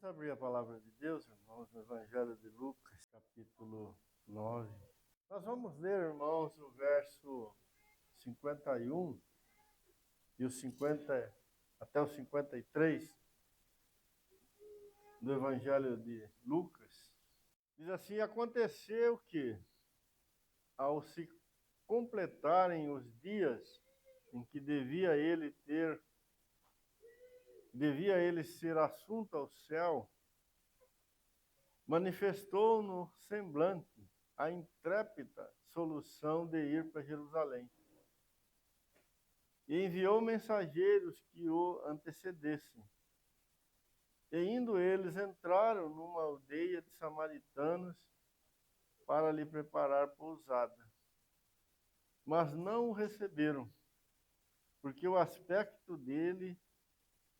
Abrir a palavra de Deus, irmãos, no Evangelho de Lucas, capítulo 9. Nós vamos ler, irmãos, o verso 51 e o 50 até o 53 do Evangelho de Lucas. Diz assim: aconteceu que, ao se completarem os dias em que devia ele ser assunto ao céu, manifestou no semblante a intrépida solução de ir para Jerusalém. E enviou mensageiros que o antecedessem. E indo eles, entraram numa aldeia de samaritanos para lhe preparar pousada. Mas não o receberam, porque o aspecto dele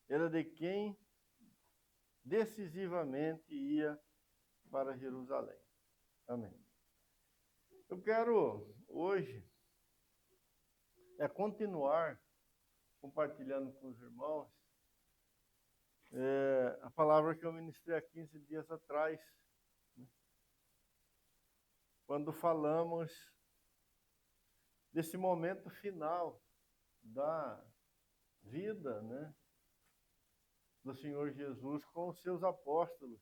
era de quem decisivamente ia para Jerusalém. Amém. Eu quero hoje continuar compartilhando com os irmãos a palavra que eu ministrei há 15 dias atrás, né? Quando falamos desse momento final da vida, né, do Senhor Jesus com os seus apóstolos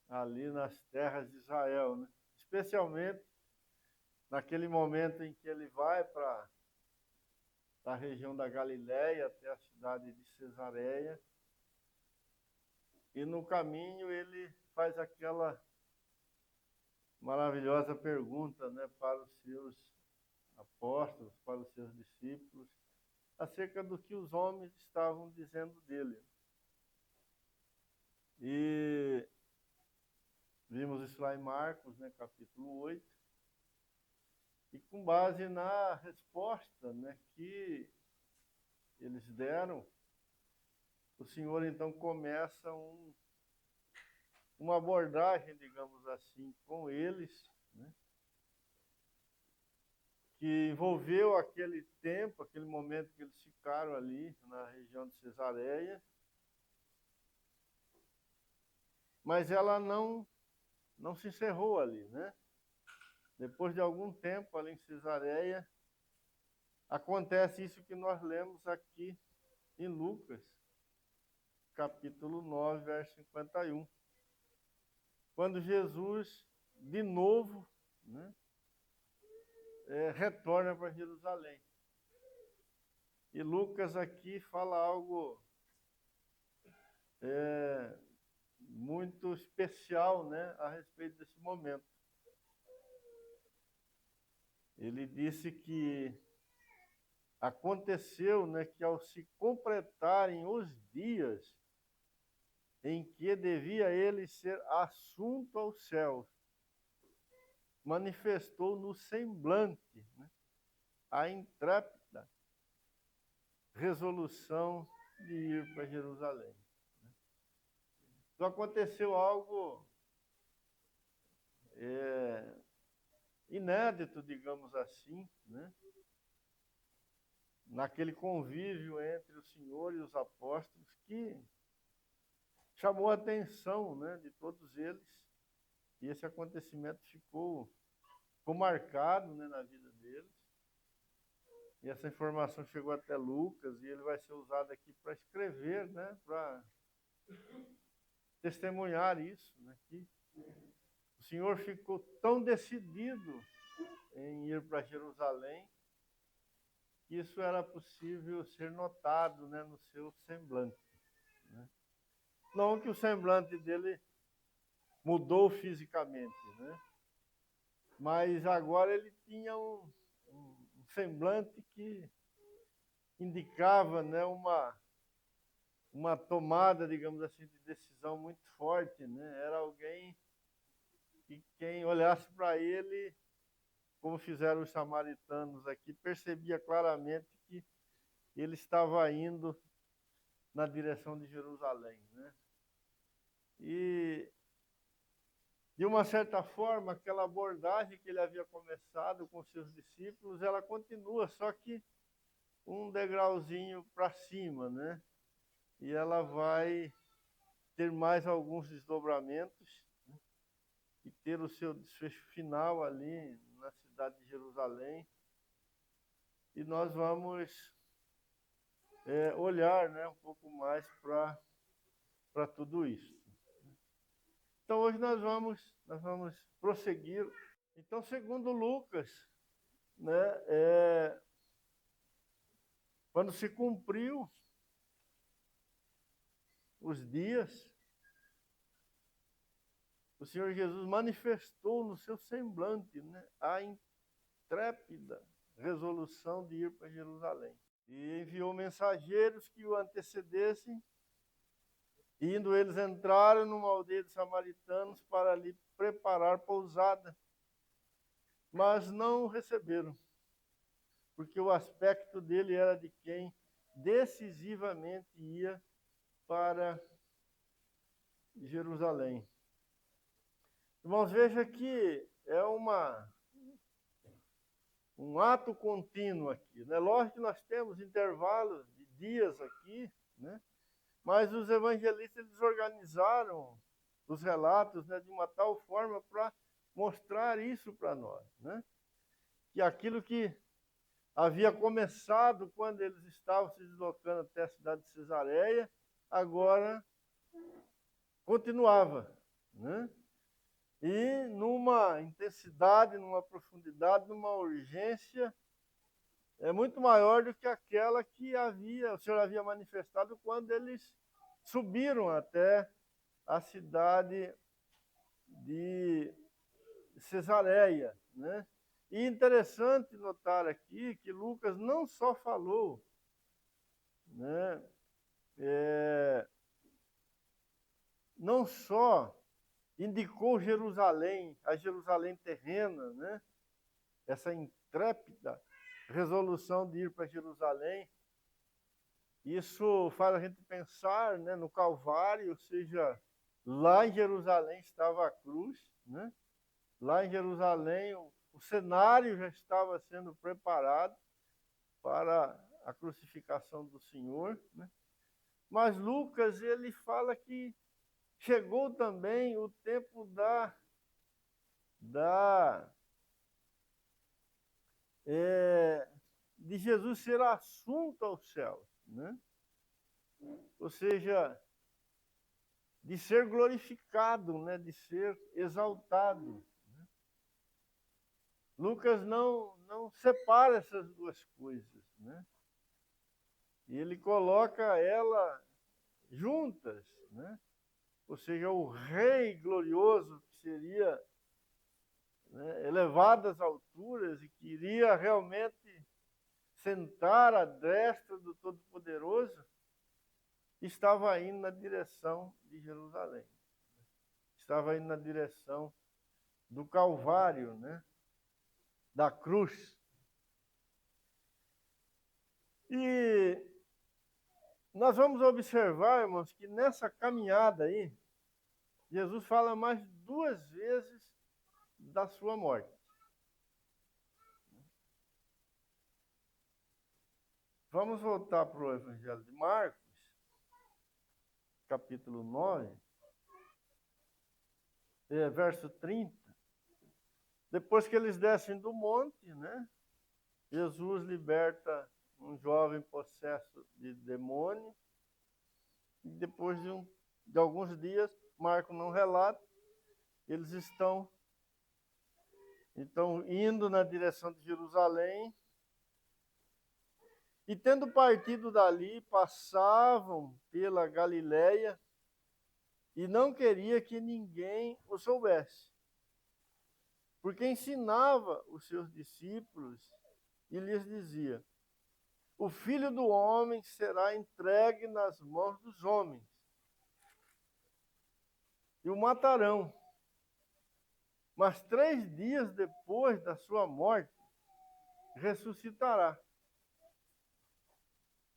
ali nas terras de Israel, né? Especialmente naquele momento em que ele vai para a região da Galiléia até a cidade de Cesareia, e no caminho ele faz aquela maravilhosa pergunta, né, para os seus apóstolos, para os seus discípulos, acerca do que os homens estavam dizendo dele. E vimos isso lá em Marcos, né, capítulo 8. E com base na resposta, né, que eles deram, o Senhor então começa uma abordagem, digamos assim, com eles, né, que envolveu aquele tempo, aquele momento que eles ficaram ali na região de Cesareia, mas ela não se encerrou ali, né? Depois de algum tempo ali em Cesareia, acontece isso que nós lemos aqui em Lucas, capítulo 9, verso 51. Quando Jesus, de novo, né, retorna para Jerusalém. E Lucas aqui fala algo muito especial, né, a respeito desse momento. Ele disse que aconteceu, né, que ao se completarem os dias em que devia ele ser assunto aos céus, manifestou no semblante, né, a intrépida resolução de ir para Jerusalém. Então aconteceu algo inédito, digamos assim, né, naquele convívio entre o Senhor e os apóstolos, que chamou a atenção, né, de todos eles, e esse acontecimento ficou marcado, né, na vida deles. E essa informação chegou até Lucas, e ele vai ser usado aqui para escrever, né, para testemunhar isso, né, que o Senhor ficou tão decidido em ir para Jerusalém, que isso era possível ser notado, né, no seu semblante, né? Não que o semblante dele mudou fisicamente, né? Mas agora ele tinha um semblante que indicava, né, uma tomada, digamos assim, de decisão muito forte, né? Era alguém que quem olhasse para ele, como fizeram os samaritanos aqui, percebia claramente que ele estava indo na direção de Jerusalém, né? E, de uma certa forma, aquela abordagem que ele havia começado com seus discípulos, ela continua, só que um degrauzinho para cima, né? E ela vai ter mais alguns desdobramentos, né, e ter o seu desfecho final ali na cidade de Jerusalém. E nós vamos olhar, né, um pouco mais para tudo isso. Então hoje nós vamos prosseguir. Então, segundo Lucas, né, quando se cumpriu os dias, o Senhor Jesus manifestou no seu semblante, né, a intrépida resolução de ir para Jerusalém. E enviou mensageiros que o antecedessem. Indo, eles entraram numa aldeia de samaritanos para ali preparar pousada, mas não o receberam, porque o aspecto dele era de quem decisivamente ia para Jerusalém. Irmãos, veja que é um ato contínuo aqui, né? Lógico que nós temos intervalos de dias aqui, né? Mas os evangelistas eles organizaram os relatos, né, de uma tal forma para mostrar isso para nós, né? Que aquilo que havia começado quando eles estavam se deslocando até a cidade de Cesareia, agora continuava, né? E numa intensidade, numa profundidade, numa urgência muito maior do que aquela que o Senhor havia manifestado quando eles subiram até a cidade de Cesareia, né? E interessante notar aqui que Lucas não só falou, né, não só indicou Jerusalém, a Jerusalém terrena, né, essa intrépida resolução de ir para Jerusalém. Isso faz a gente pensar, né, no Calvário, ou seja, lá em Jerusalém estava a cruz, né? Lá em Jerusalém o cenário já estava sendo preparado para a crucificação do Senhor, né? Mas Lucas, ele fala que chegou também o tempo de Jesus ser assunto aos céus, né? Ou seja, de ser glorificado, né? De ser exaltado. Né? Lucas não separa essas duas coisas, né? E ele coloca ela juntas, né? Ou seja, o rei glorioso que seria, né, elevado às alturas e que iria realmente sentar à destra do Todo-Poderoso, estava indo na direção de Jerusalém. Estava indo na direção do Calvário, né? Da cruz. E nós vamos observar, irmãos, que nessa caminhada aí, Jesus fala mais 2 vezes da sua morte. Vamos voltar para o Evangelho de Marcos, capítulo 9, verso 30. Depois que eles descem do monte, né? Jesus liberta um jovem possesso de demônio. E depois de alguns dias, Marcos não relata, eles estão indo na direção de Jerusalém. E tendo partido dali, passavam pela Galiléia e não queria que ninguém o soubesse, porque ensinava os seus discípulos e lhes dizia: o Filho do Homem será entregue nas mãos dos homens e o matarão. Mas 3 dias depois da sua morte, ressuscitará.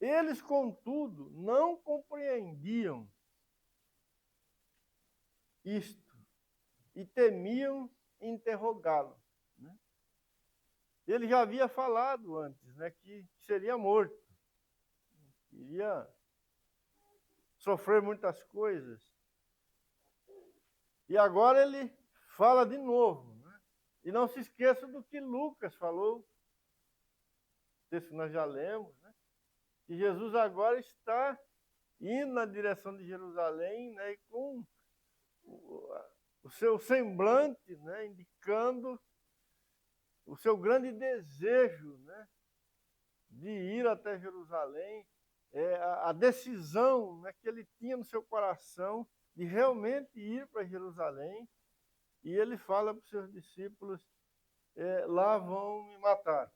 Eles, contudo, não compreendiam isto e temiam interrogá-lo. Né? Ele já havia falado antes, né, que seria morto, iria sofrer muitas coisas. E agora ele fala de novo, né? E não se esqueça do que Lucas falou, texto que nós já lemos, né? Que Jesus agora está indo na direção de Jerusalém, né? E com o seu semblante, né? Indicando o seu grande desejo, né? De ir até Jerusalém, a decisão, né, que ele tinha no seu coração de realmente ir para Jerusalém. E ele fala para os seus discípulos, lá vão me matar.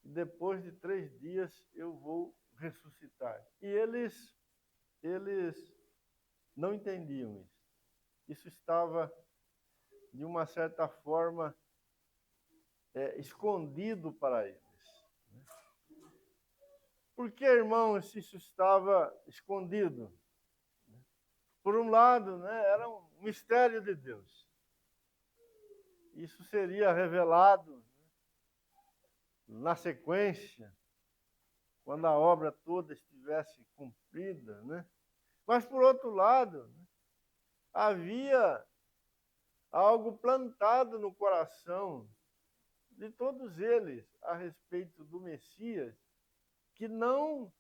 Depois de 3 dias eu vou ressuscitar. E eles não entendiam isso. Isso estava, de uma certa forma, escondido para eles. Por que, irmãos, isso estava escondido? Por um lado, né, era um mistério de Deus. Isso seria revelado, né, na sequência, quando a obra toda estivesse cumprida, né? Mas, por outro lado, né, havia algo plantado no coração de todos eles a respeito do Messias, que não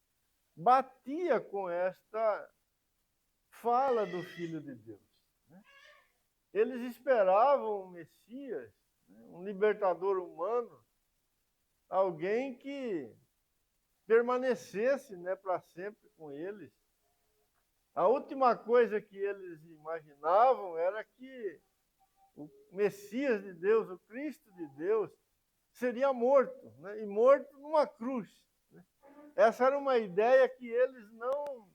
batia com esta fala do Filho de Deus. Né? Eles esperavam um Messias, né, um libertador humano, alguém que permanecesse, né, para sempre com eles. A última coisa que eles imaginavam era que o Messias de Deus, o Cristo de Deus, seria morto, né, e morto numa cruz. Né? Essa era uma ideia que eles não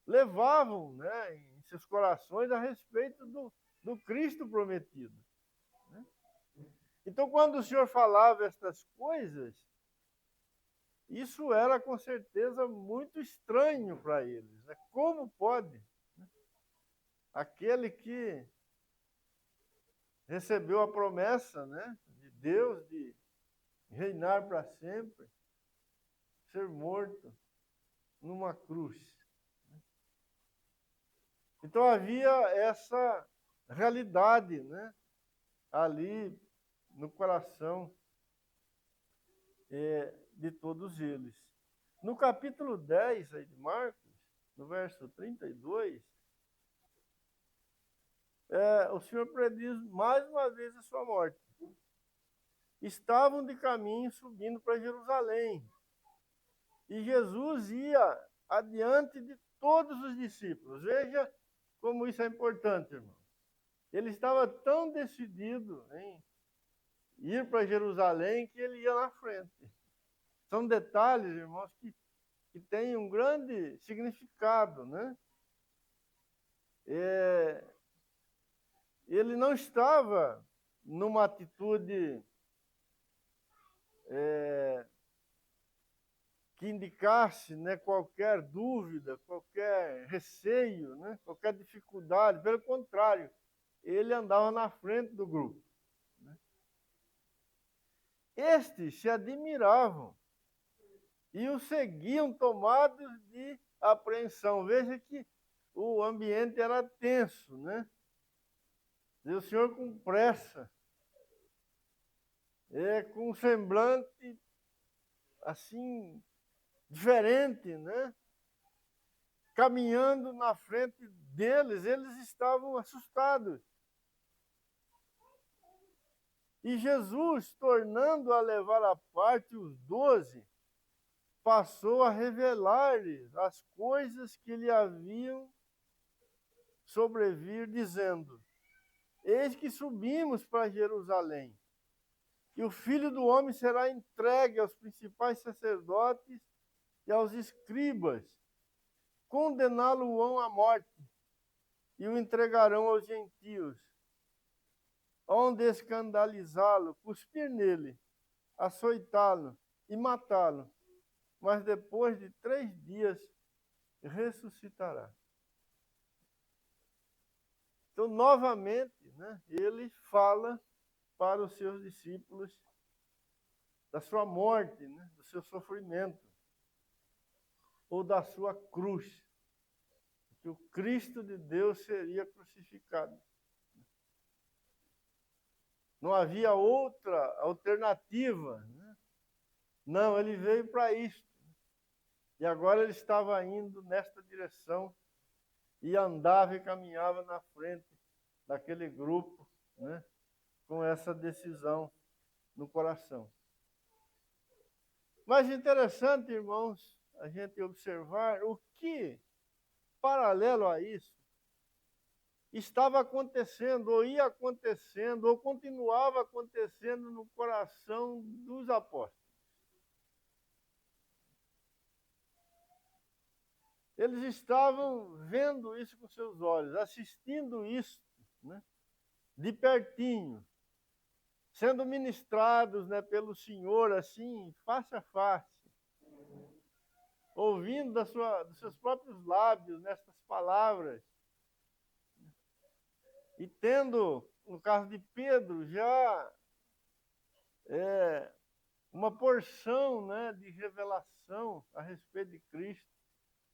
levavam, né, em seus corações a respeito do Cristo prometido. Né? Então, quando o Senhor falava estas coisas, isso era com certeza muito estranho para eles. Né? Como pode, né, aquele que recebeu a promessa, né, de Deus de reinar para sempre, ser morto numa cruz? Então havia essa realidade, né, ali no coração de todos eles. No capítulo 10 aí de Marcos, no verso 32, o Senhor prediz mais uma vez a sua morte. Estavam de caminho subindo para Jerusalém. E Jesus ia adiante de todos os discípulos. Veja como isso é importante, irmão. Ele estava tão decidido em ir para Jerusalém que ele ia na frente. São detalhes, irmãos, que têm um grande significado, né? Ele não estava numa atitude que indicasse, né, qualquer dúvida, qualquer receio, né, qualquer dificuldade. Pelo contrário, ele andava na frente do grupo. Né? Estes se admiravam e o seguiam tomados de apreensão. Veja que o ambiente era tenso, né? E o Senhor com pressa, com um semblante assim diferente, né? Caminhando na frente deles, eles estavam assustados. E Jesus, tornando a levar à parte os 12, passou a revelar-lhes as coisas que lhe haviam sobrevir, dizendo: eis que subimos para Jerusalém, e o Filho do Homem será entregue aos principais sacerdotes e aos escribas, condená-lo-ão à morte, e o entregarão aos gentios, onde escandalizá-lo, cuspir nele, açoitá-lo e matá-lo, mas depois de 3 dias ressuscitará. Então, novamente, né, ele fala para os seus discípulos da sua morte, né, do seu sofrimento, ou da sua cruz, que o Cristo de Deus seria crucificado. Não havia outra alternativa, né? Não, ele veio para isto. E agora ele estava indo nesta direção e andava e caminhava na frente daquele grupo, né? Com essa decisão no coração. Mas interessante, irmãos, a gente observar o que, paralelo a isso, estava acontecendo, ou ia acontecendo, ou continuava acontecendo no coração dos apóstolos. Eles estavam vendo isso com seus olhos, assistindo isso, né, de pertinho, sendo ministrados, né, pelo Senhor, assim, face a face, ouvindo dos seus próprios lábios nestas palavras, e tendo, no caso de Pedro, já uma porção, né, de revelação a respeito de Cristo.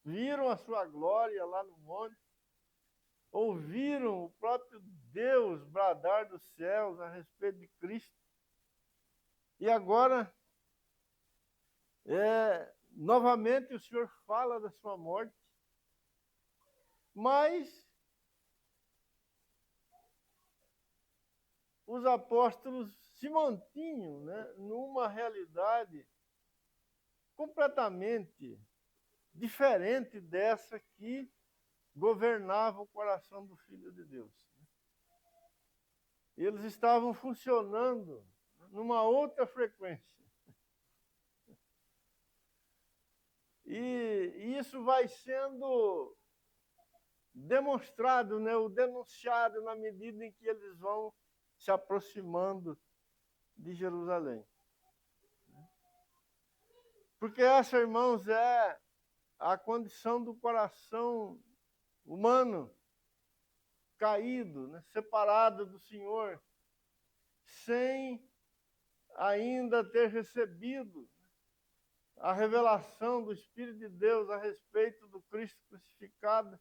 Viram a sua glória lá no monte, ouviram o próprio Deus bradar dos céus a respeito de Cristo. E agora, novamente o Senhor fala da sua morte, mas os apóstolos se mantinham, né, numa realidade completamente diferente dessa que governava o coração do Filho de Deus. Eles estavam funcionando numa outra frequência. E isso vai sendo demonstrado, né, ou denunciado na medida em que eles vão se aproximando de Jerusalém. Porque essa, irmãos, é a condição do coração humano caído, né, separado do Senhor, sem ainda ter recebido a revelação do Espírito de Deus a respeito do Cristo crucificado,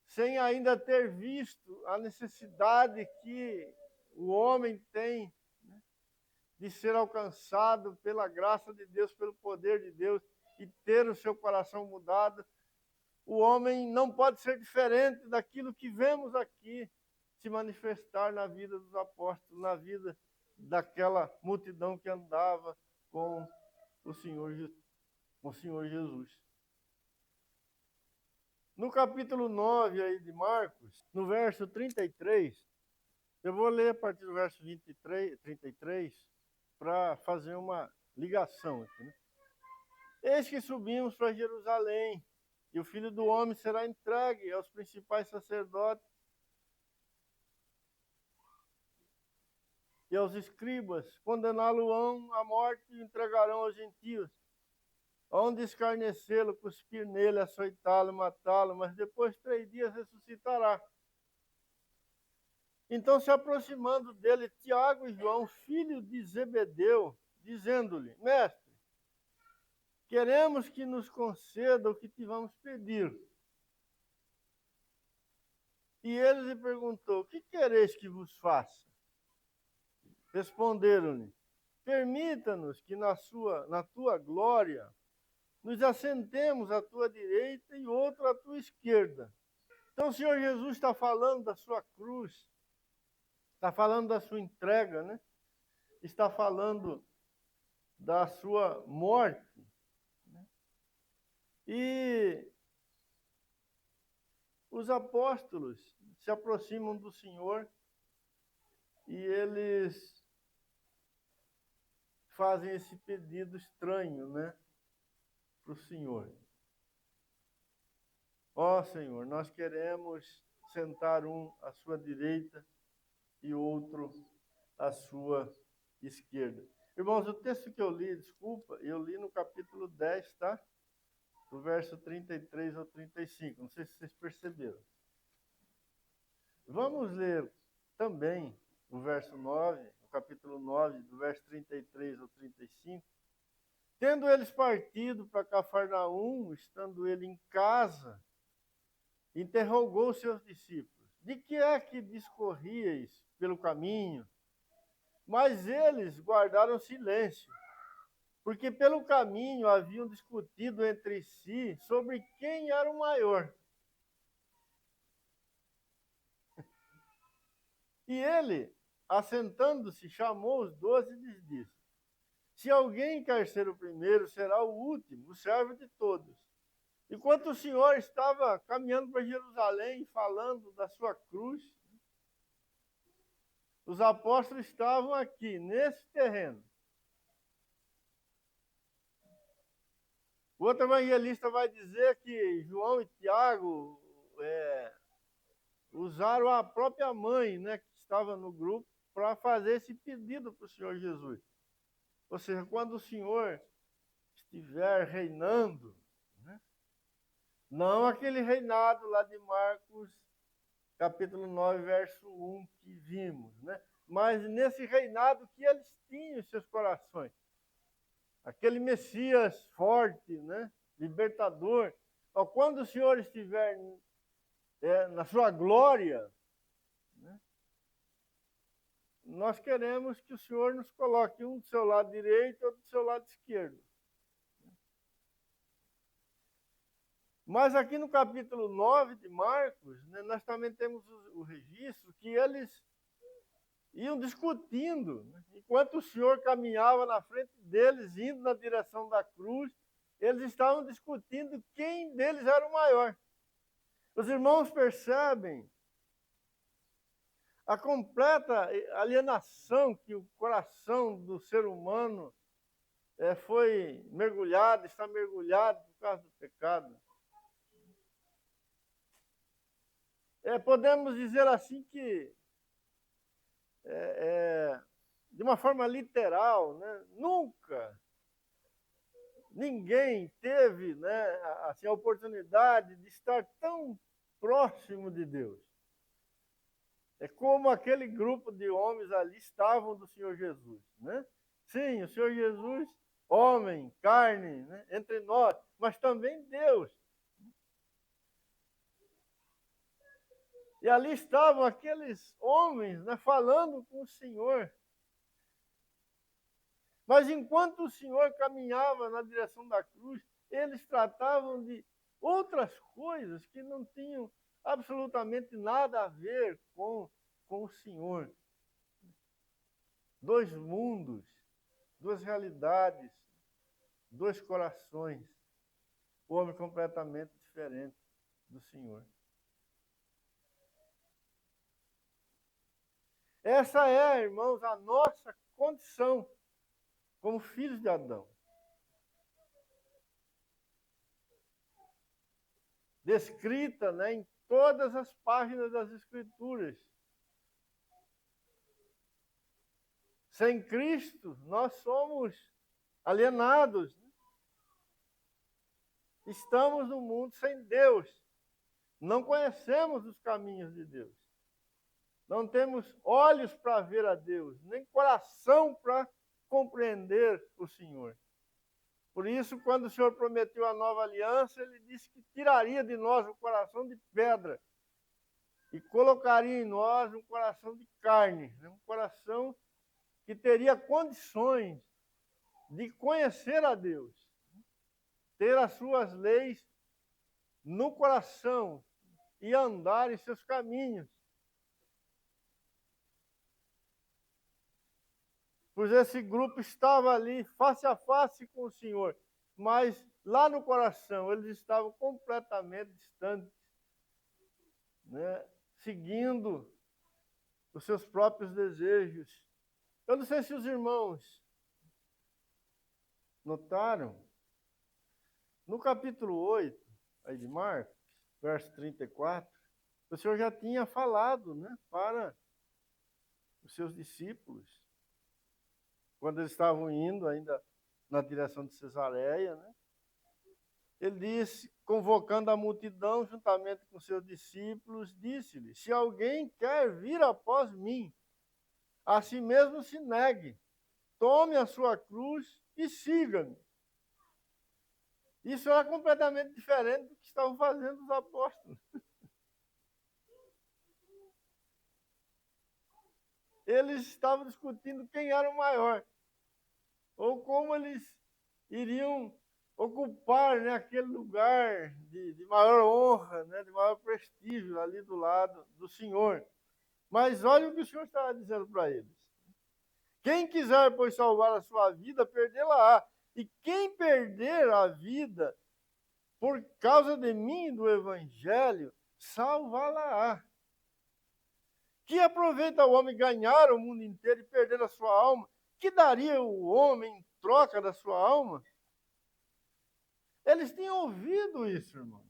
sem ainda ter visto a necessidade que o homem tem, né, de ser alcançado pela graça de Deus, pelo poder de Deus, e ter o seu coração mudado. O homem não pode ser diferente daquilo que vemos aqui se manifestar na vida dos apóstolos, na vida daquela multidão que andava com o Senhor Jesus. No capítulo 9 aí de Marcos, no verso 33, eu vou ler a partir do verso 33, para fazer uma ligação aqui, né? Eis que subimos para Jerusalém, e o Filho do Homem será entregue aos principais sacerdotes e aos escribas, condená-lo-ão à morte e entregarão aos gentios, onde escarnecê-lo, cuspir nele, açoitá-lo, matá-lo, mas depois de 3 dias ressuscitará. Então, se aproximando dele, Tiago e João, filho de Zebedeu, dizendo-lhe: Mestre, queremos que nos conceda o que te vamos pedir. E ele lhe perguntou: que quereis que vos faça? Responderam-lhe: permita-nos que na tua glória nos assentemos à tua direita e outro à tua esquerda. Então o Senhor Jesus está falando da sua cruz, está falando da sua entrega, né? Está falando da sua morte. E os apóstolos se aproximam do Senhor e eles fazem esse pedido estranho, né, para o Senhor. Ó Senhor, nós queremos sentar um à sua direita e outro à sua esquerda. Irmãos, o texto que eu li, desculpa, eu li no capítulo 10, tá? Do verso 33 ao 35. Não sei se vocês perceberam. Vamos ler também o verso 9, o capítulo 9, do verso 33 ao 35. Tendo eles partido para Cafarnaum, estando ele em casa, interrogou os seus discípulos: de que é que discorríeis pelo caminho? Mas eles guardaram silêncio, porque pelo caminho haviam discutido entre si sobre quem era o maior. E ele, assentando-se, chamou os 12 e lhes disse: se alguém quer ser o primeiro, será o último, o servo de todos. Enquanto o Senhor estava caminhando para Jerusalém, falando da sua cruz, os apóstolos estavam aqui, nesse terreno. O outro evangelista vai dizer que João e Tiago usaram a própria mãe, né, que estava no grupo, para fazer esse pedido para o Senhor Jesus. Ou seja, quando o Senhor estiver reinando, né, não aquele reinado lá de Marcos, capítulo 9, verso 1, que vimos, né, mas nesse reinado que eles tinham em seus corações. Aquele Messias forte, né, libertador. Quando o Senhor estiver na sua glória, né, nós queremos que o Senhor nos coloque um do seu lado direito e outro do seu lado esquerdo. Mas aqui no capítulo 9 de Marcos, né, nós também temos o registro que eles iam discutindo, né? Enquanto o Senhor caminhava na frente deles, indo na direção da cruz, eles estavam discutindo quem deles era o maior. Os irmãos percebem a completa alienação que o coração do ser humano foi mergulhado, está mergulhado por causa do pecado. Podemos dizer assim que de uma forma literal, né, nunca ninguém teve, né, assim, a oportunidade de estar tão próximo de Deus. É como aquele grupo de homens ali estavam do Senhor Jesus, né? Sim, o Senhor Jesus, homem, carne, né, entre nós, mas também Deus. E ali estavam aqueles homens, né, falando com o Senhor. Mas enquanto o Senhor caminhava na direção da cruz, eles tratavam de outras coisas que não tinham absolutamente nada a ver com o Senhor. Dois mundos, duas realidades, dois corações. O homem completamente diferente do Senhor. Essa é, irmãos, a nossa condição como filhos de Adão. Descrita, né, em todas as páginas das Escrituras. Sem Cristo, nós somos alienados. Né? Estamos no mundo sem Deus. Não conhecemos os caminhos de Deus. Não temos olhos para ver a Deus, nem coração para compreender o Senhor. Por isso, quando o Senhor prometeu a nova aliança, ele disse que tiraria de nós o coração de pedra e colocaria em nós um coração de carne, um coração que teria condições de conhecer a Deus, ter as suas leis no coração e andar em seus caminhos. Pois esse grupo estava ali face a face com o Senhor, mas lá no coração eles estavam completamente distantes, né? Seguindo os seus próprios desejos. Eu não sei se os irmãos notaram, no capítulo 8 aí de Marcos, verso 34, o Senhor já tinha falado, né, para os seus discípulos, quando eles estavam indo ainda na direção de Cesareia, né? Ele disse, convocando a multidão juntamente com seus discípulos, disse-lhe: se alguém quer vir após mim, a si mesmo se negue, tome a sua cruz e siga-me. Isso era completamente diferente do que estavam fazendo os apóstolos. eles estavam discutindo quem era o maior, ou como eles iriam ocupar, né, aquele lugar de maior honra, né, de maior prestígio ali do lado do Senhor. Mas olha o que o Senhor estava dizendo para eles. Quem quiser, pois, salvar a sua vida, perdê-la-á. E quem perder a vida por causa de mim e do Evangelho, salvá-la-á. Que aproveita o homem ganhar o mundo inteiro e perder a sua alma? Que daria o homem em troca da sua alma? Eles tinham ouvido isso, irmão.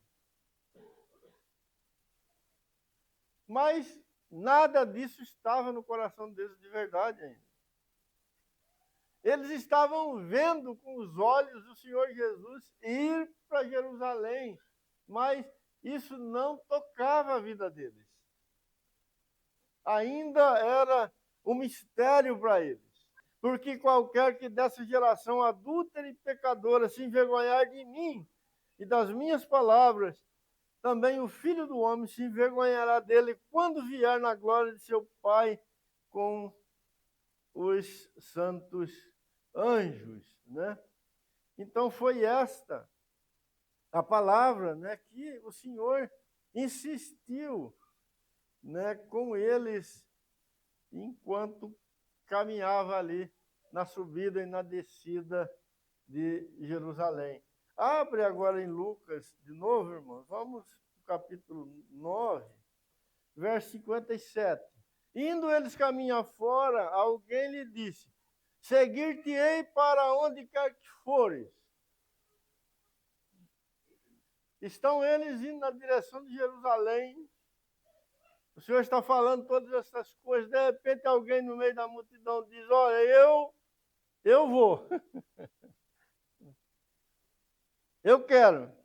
Mas nada disso estava no coração deles de verdade ainda. Eles estavam vendo com os olhos o Senhor Jesus ir para Jerusalém, mas isso não tocava a vida deles. Ainda era um mistério para eles. Porque qualquer que dessa geração adúltera e pecadora se envergonhar de mim e das minhas palavras, também o Filho do Homem se envergonhará dele quando vier na glória de seu Pai com os santos anjos, né? Então foi esta a palavra, né, que o Senhor insistiu, né, com eles enquanto caminhava ali na subida e na descida de Jerusalém. Abre agora em Lucas de novo, irmãos. Vamos no capítulo 9, verso 57. Indo eles caminhar fora, alguém lhe disse: seguir-te-ei para onde quer que fores. Estão eles indo na direção de Jerusalém. O Senhor está falando todas essas coisas. De repente, alguém no meio da multidão diz: olha, eu vou. Eu quero.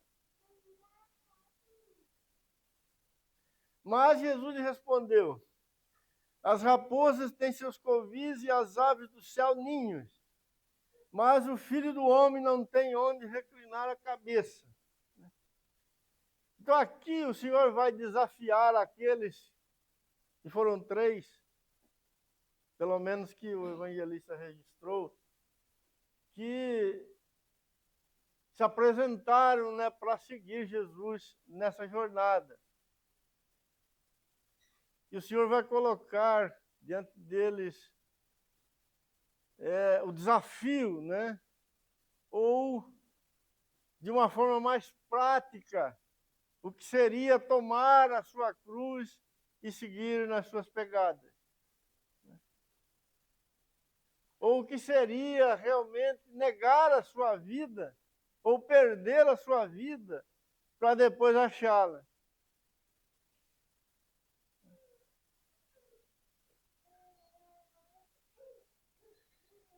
Mas Jesus lhe respondeu: as raposas têm seus covis e as aves do céu ninhos, mas o Filho do Homem não tem onde reclinar a cabeça. Então aqui o Senhor vai desafiar aqueles, que foram 3, pelo menos que o evangelista registrou, que se apresentaram, né, para seguir Jesus nessa jornada. E o Senhor vai colocar diante deles o desafio, né? Ou, de uma forma mais prática, o que seria tomar a sua cruz e seguir nas suas pegadas. Ou o que seria realmente negar a sua vida, ou perder a sua vida, para depois achá-la.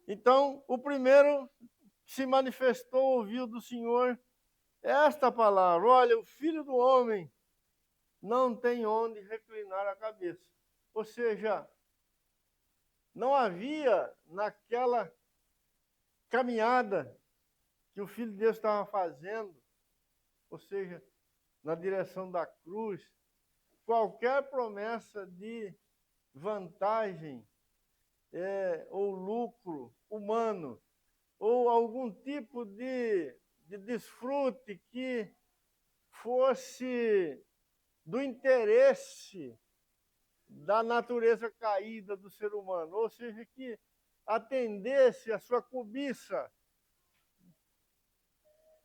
Então, o primeiro que se manifestou, ouviu do Senhor esta palavra: olha, o Filho do Homem não tem onde reclinar a cabeça. Ou seja, não havia naquela caminhada que o Filho de Deus estava fazendo, ou seja, na direção da cruz, qualquer promessa de vantagem ou lucro humano, ou algum tipo de desfrute que fosse do interesse da natureza caída do ser humano, ou seja, que atendesse a sua cobiça.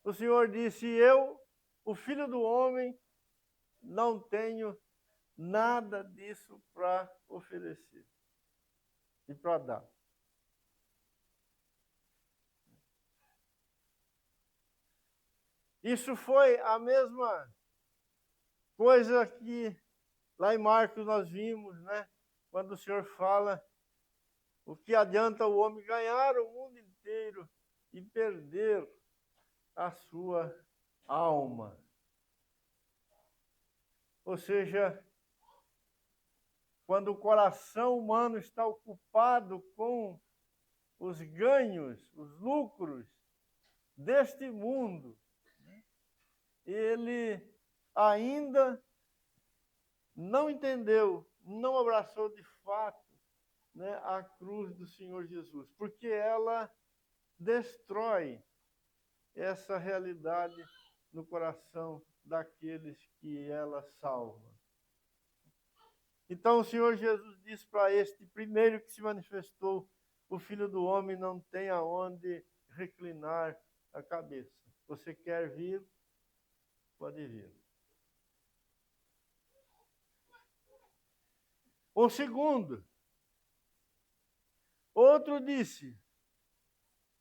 O Senhor disse: eu, o Filho do Homem, não tenho nada disso para oferecer e para dar. Isso foi a mesma coisa que lá em Marcos nós vimos, né? Quando o Senhor fala: o que adianta o homem ganhar o mundo inteiro e perder a sua alma. Ou seja, quando o coração humano está ocupado com os ganhos, os lucros deste mundo, ele ainda não entendeu, não abraçou de fato, né, a cruz do Senhor Jesus, porque ela destrói essa realidade no coração daqueles que ela salva. Então o Senhor Jesus diz para este primeiro que se manifestou: o Filho do Homem não tem aonde reclinar a cabeça. Você quer vir? Pode vir. O segundo,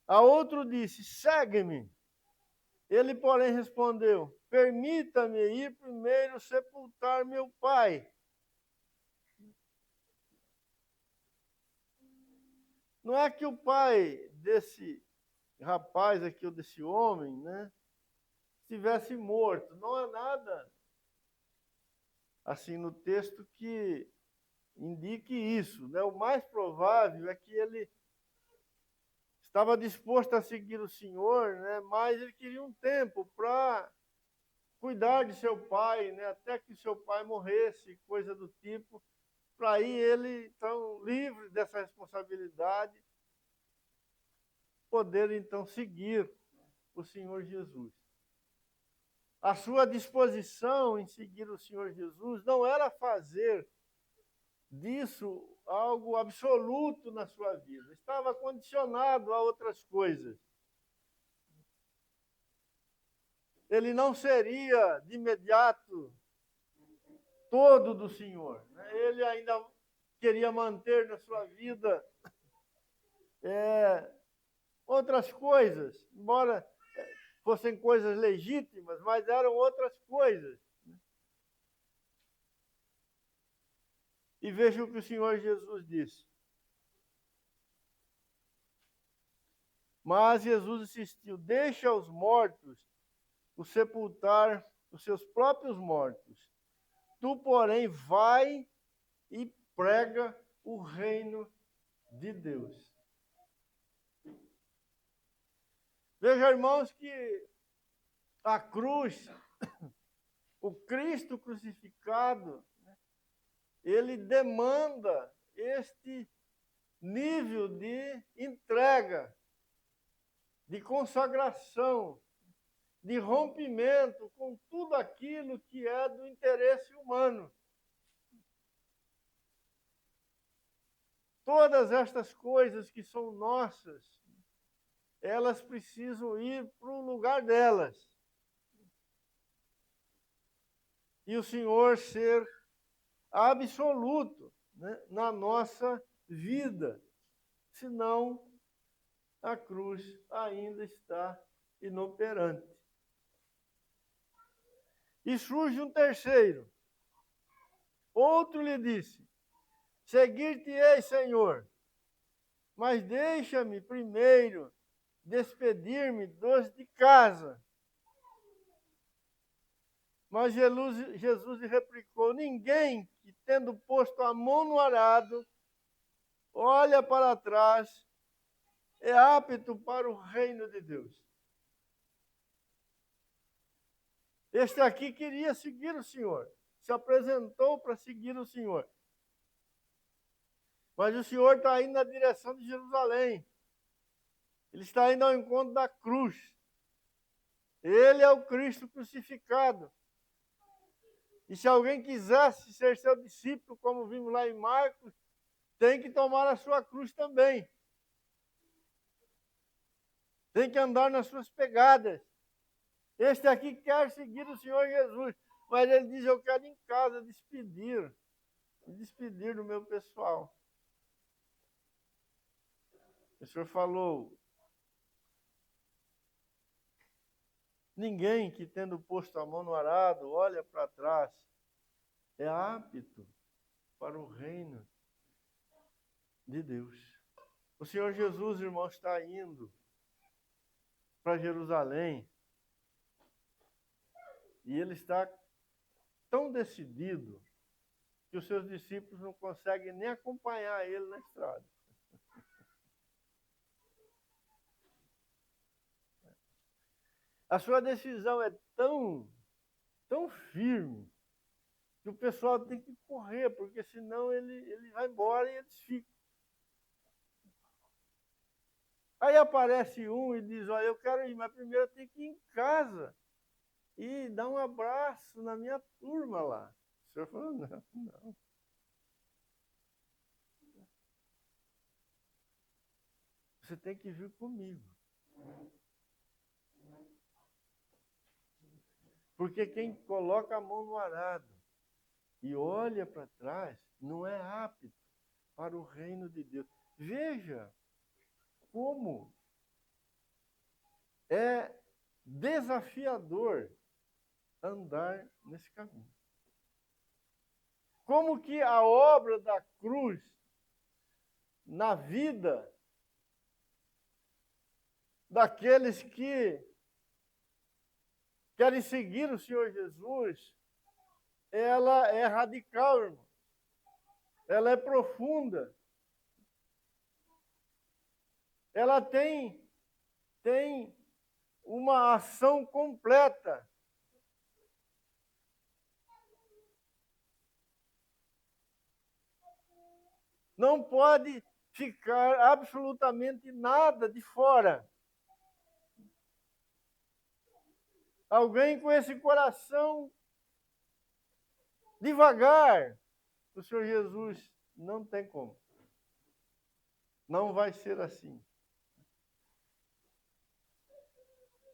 a outro disse, segue-me. Ele, porém, respondeu, permita-me ir primeiro sepultar meu pai. Não é que o pai desse rapaz aqui, ou desse homem, né, estivesse morto. Não há nada assim no texto que indique isso, né? O mais provável é que ele estava disposto a seguir o Senhor, né? Mas ele queria um tempo para cuidar de seu pai, né? Até que seu pai morresse, coisa do tipo, para aí ele, então, livre dessa responsabilidade, poder, então, seguir o Senhor Jesus. A sua disposição em seguir o Senhor Jesus não era fazer disso algo absoluto na sua vida. Estava condicionado a outras coisas. Ele não seria de imediato todo do Senhor. Ele ainda queria manter na sua vida outras coisas, embora fossem coisas legítimas, mas eram outras coisas. E veja o que o Senhor Jesus disse. Mas Jesus insistiu, deixa os mortos o sepultar os seus próprios mortos. Tu, porém, vai e prega o reino de Deus. Veja, irmãos, que a cruz, o Cristo crucificado, ele demanda este nível de entrega, de consagração, de rompimento com tudo aquilo que é do interesse humano. Todas estas coisas que são nossas, elas precisam ir para o lugar delas. E o Senhor ser absoluto, né, na nossa vida. Senão, a cruz ainda está inoperante. E surge um terceiro. Outro lhe disse, seguir-te-ei, Senhor, mas deixa-me primeiro despedir-me dos de casa. Mas Jesus lhe replicou, ninguém que, tendo posto a mão no arado, olha para trás, é apto para o reino de Deus. Este aqui queria seguir o Senhor, se apresentou para seguir o Senhor. Mas o Senhor está indo na direção de Jerusalém. Ele está indo ao encontro da cruz. Ele é o Cristo crucificado. E se alguém quisesse ser seu discípulo, como vimos lá em Marcos, tem que tomar a sua cruz também. Tem que andar nas suas pegadas. Este aqui quer seguir o Senhor Jesus, mas ele diz, eu quero ir em casa despedir do meu pessoal. O Senhor falou, ninguém que tendo posto a mão no arado, olha para trás, é apto para o reino de Deus. O Senhor Jesus, irmão, está indo para Jerusalém e ele está tão decidido que os seus discípulos não conseguem nem acompanhar ele na estrada. A sua decisão é tão firme que o pessoal tem que correr, porque senão ele vai embora e eles ficam. Aí aparece um e diz, olha, eu quero ir, mas primeiro eu tenho que ir em casa e dar um abraço na minha turma lá. O senhor falou, não. Você tem que vir comigo. Porque quem coloca a mão no arado e olha para trás não é apto para o reino de Deus. Veja como é desafiador andar nesse caminho. Como que a obra da cruz na vida daqueles que querem seguir o Senhor Jesus, ela é radical, irmão. Ela é profunda. Ela tem uma ação completa. Não pode ficar absolutamente nada de fora. Alguém com esse coração devagar, o Senhor Jesus não tem como. Não vai ser assim.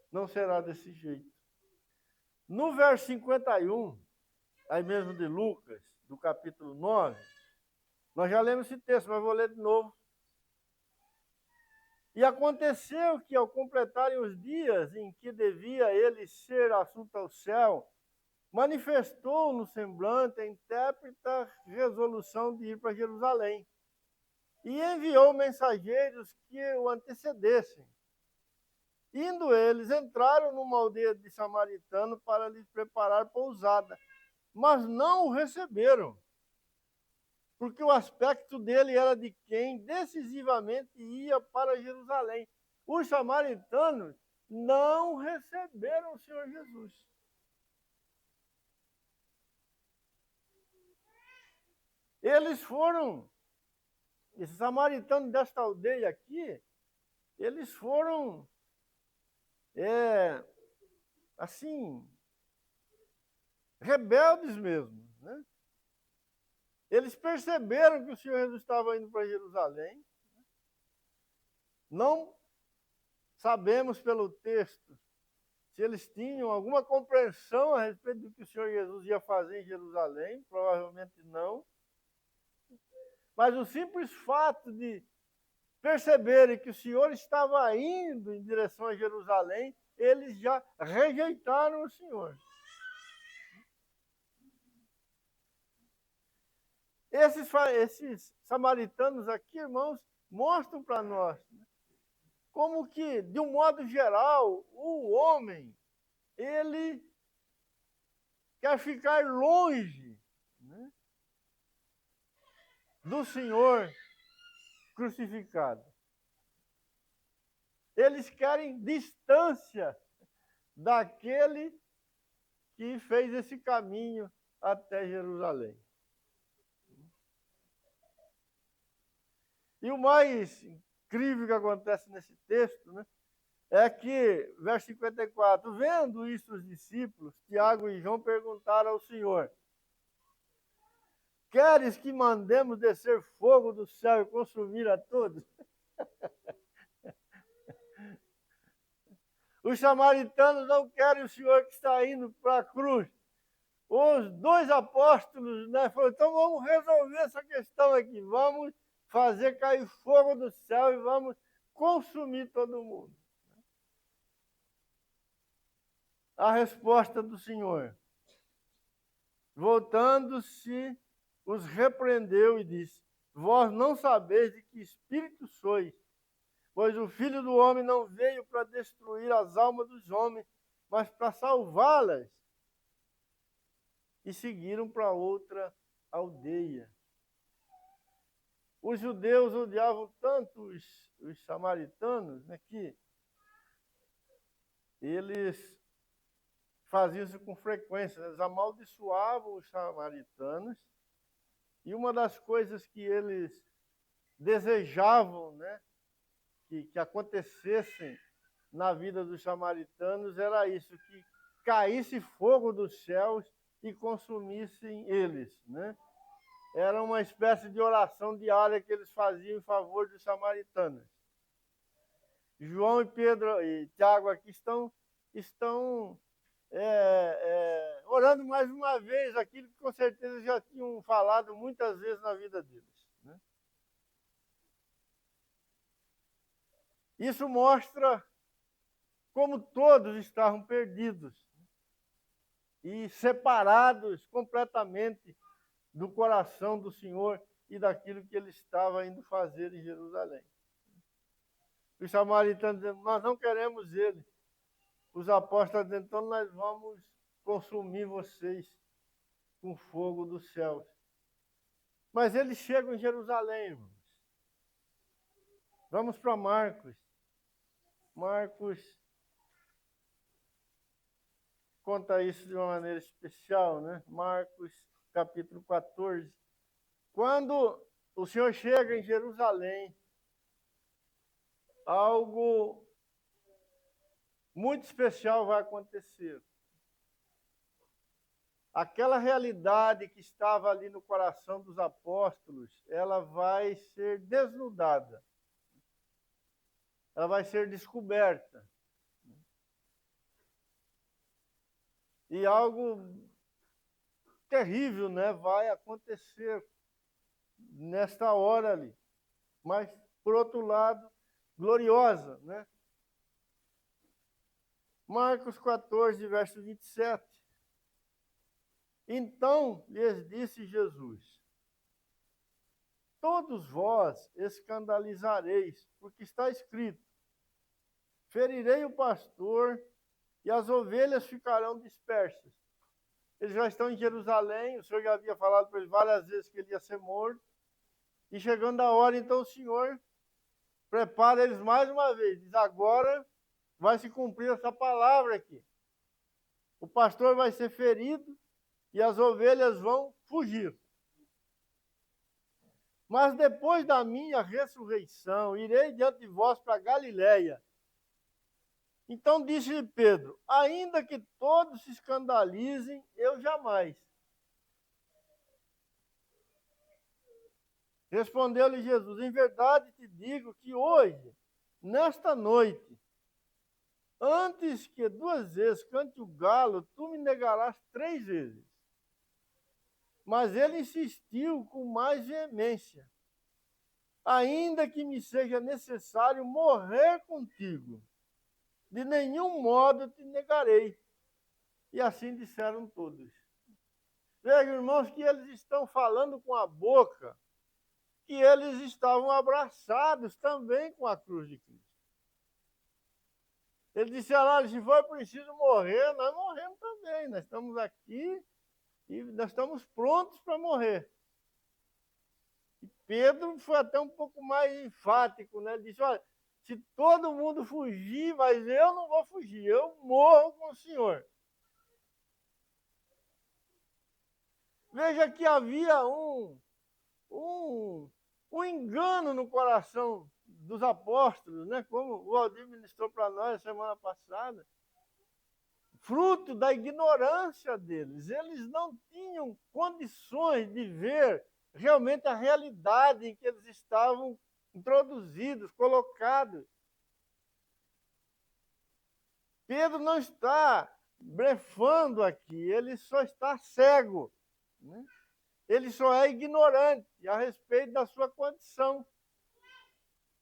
Não será desse jeito. No verso 51, aí mesmo de Lucas, do capítulo 9, nós já lemos esse texto, mas vou ler de novo. E aconteceu que, ao completarem os dias em que devia ele ser assunto ao céu, manifestou no semblante a intérpreta resolução de ir para Jerusalém. E enviou mensageiros que o antecedessem. Indo eles, entraram numa aldeia de samaritano para lhes preparar pousada, mas não o receberam, porque o aspecto dele era de quem decisivamente ia para Jerusalém. Os samaritanos não receberam o Senhor Jesus. Eles foram, esses samaritanos desta aldeia aqui, eles foram, assim, rebeldes mesmo, né? Eles perceberam que o Senhor Jesus estava indo para Jerusalém. Não sabemos pelo texto se eles tinham alguma compreensão a respeito do que o Senhor Jesus ia fazer em Jerusalém. Provavelmente não. Mas o simples fato de perceberem que o Senhor estava indo em direção a Jerusalém, eles já rejeitaram o Senhor. Esses samaritanos aqui, irmãos, mostram para nós, né, como que, de um modo geral, o homem, ele quer ficar longe, né, do Senhor crucificado. Eles querem distância daquele que fez esse caminho até Jerusalém. E o mais incrível que acontece nesse texto, né, é que, verso 54, vendo isso os discípulos, Tiago e João perguntaram ao Senhor, queres que mandemos descer fogo do céu e consumir a todos? Os samaritanos não querem o Senhor que está indo para a cruz. Os dois apóstolos, né, falaram, então vamos resolver essa questão aqui, vamos fazer cair fogo do céu e vamos consumir todo mundo. A resposta do Senhor, voltando-se, os repreendeu e disse, vós não sabeis de que espírito sois, pois o Filho do Homem não veio para destruir as almas dos homens, mas para salvá-las. E seguiram para outra aldeia. Os judeus odiavam tanto os samaritanos, né, que eles faziam isso com frequência. Eles amaldiçoavam os samaritanos. E uma das coisas que eles desejavam, né, que acontecessem na vida dos samaritanos era isso, que caísse fogo dos céus e consumissem eles, né? Era uma espécie de oração diária que eles faziam em favor dos samaritanos. João e Pedro e Tiago aqui estão orando mais uma vez aquilo que com certeza já tinham falado muitas vezes na vida deles, né? Isso mostra como todos estavam perdidos e separados completamente do coração do Senhor e daquilo que ele estava indo fazer em Jerusalém. Os samaritanos dizendo, nós não queremos ele. Os apóstolos dizendo, então nós vamos consumir vocês com fogo dos céus. Mas eles chegam em Jerusalém, irmãos. Vamos para Marcos. Marcos conta isso de uma maneira especial, né? Marcos, capítulo 14. Quando o Senhor chega em Jerusalém, algo muito especial vai acontecer. Aquela realidade que estava ali no coração dos apóstolos, ela vai ser desnudada. Ela vai ser descoberta. E algo terrível, né, vai acontecer nesta hora ali. Mas, por outro lado, gloriosa, né? Marcos 14, verso 27. Então lhes disse Jesus, todos vós escandalizareis, porque está escrito, ferirei o pastor e as ovelhas ficarão dispersas. Eles já estão em Jerusalém, o Senhor já havia falado para eles várias vezes que ele ia ser morto, e chegando a hora, então o Senhor prepara eles mais uma vez, diz, agora vai se cumprir essa palavra aqui. O pastor vai ser ferido e as ovelhas vão fugir. Mas depois da minha ressurreição, irei diante de vós para Galiléia. Então disse Pedro, ainda que todos se escandalizem, eu jamais. Respondeu-lhe Jesus, em verdade te digo que hoje, nesta noite, antes que 2 vezes cante o galo, tu me negarás 3 vezes. Mas ele insistiu com mais veemência. Ainda que me seja necessário morrer contigo, de nenhum modo te negarei. E assim disseram todos. Vejam, irmãos, que eles estão falando com a boca, que eles estavam abraçados também com a cruz de Cristo. Eles disseram, olha, se for preciso morrer, nós morremos também. Nós estamos aqui e nós estamos prontos para morrer. E Pedro foi até um pouco mais enfático, né? Ele disse, olha, se todo mundo fugir, mas eu não vou fugir, eu morro com o Senhor. Veja que havia um engano no coração dos apóstolos, né? Como o Aldir ministrou para nós semana passada. Fruto da ignorância deles. Eles não tinham condições de ver realmente a realidade em que eles estavam introduzidos, colocados. Pedro não está blefando aqui, ele só está cego, né? Ele só é ignorante a respeito da sua condição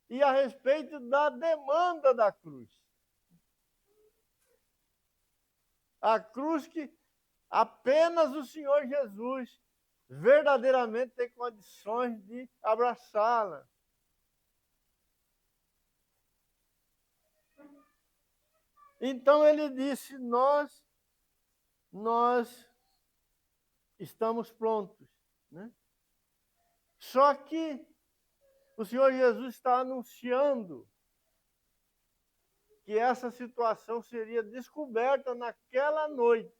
e a respeito da demanda da cruz. A cruz que apenas o Senhor Jesus verdadeiramente tem condições de abraçá-la. Então ele disse, nós estamos prontos, né? Só que o Senhor Jesus está anunciando que essa situação seria descoberta naquela noite.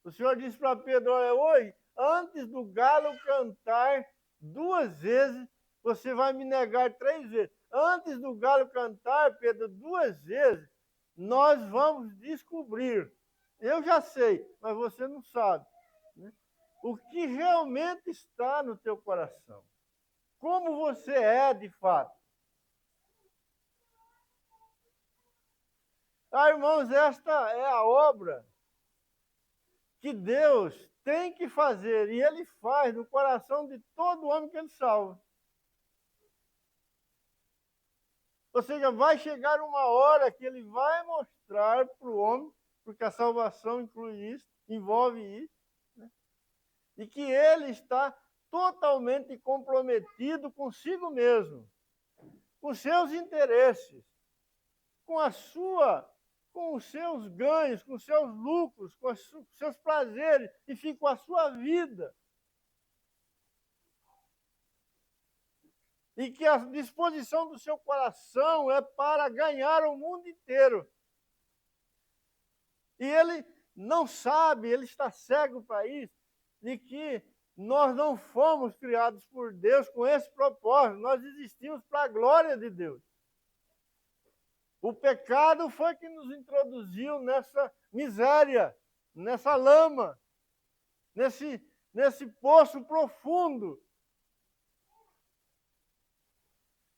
O Senhor disse para Pedro, olha, hoje, antes do galo cantar 2 vezes, você vai me negar 3 vezes. Antes do galo cantar, Pedro, 2 vezes, nós vamos descobrir. Eu já sei, mas você não sabe, né? O que realmente está no teu coração. Como você é de fato. Ah, irmãos, esta é a obra que Deus tem que fazer, e Ele faz no coração de todo homem que Ele salva. Ou seja, vai chegar uma hora que Ele vai mostrar para o homem, porque a salvação inclui isso, envolve isso, né? E que Ele está totalmente comprometido consigo mesmo, com seus interesses, com os seus ganhos, com os seus lucros, com os seus prazeres, enfim, com a sua vida. E que a disposição do seu coração é para ganhar o mundo inteiro. E ele não sabe, ele está cego para isso, de que nós não fomos criados por Deus com esse propósito, nós existimos para a glória de Deus. O pecado foi que nos introduziu nessa miséria, nessa lama, nesse poço profundo.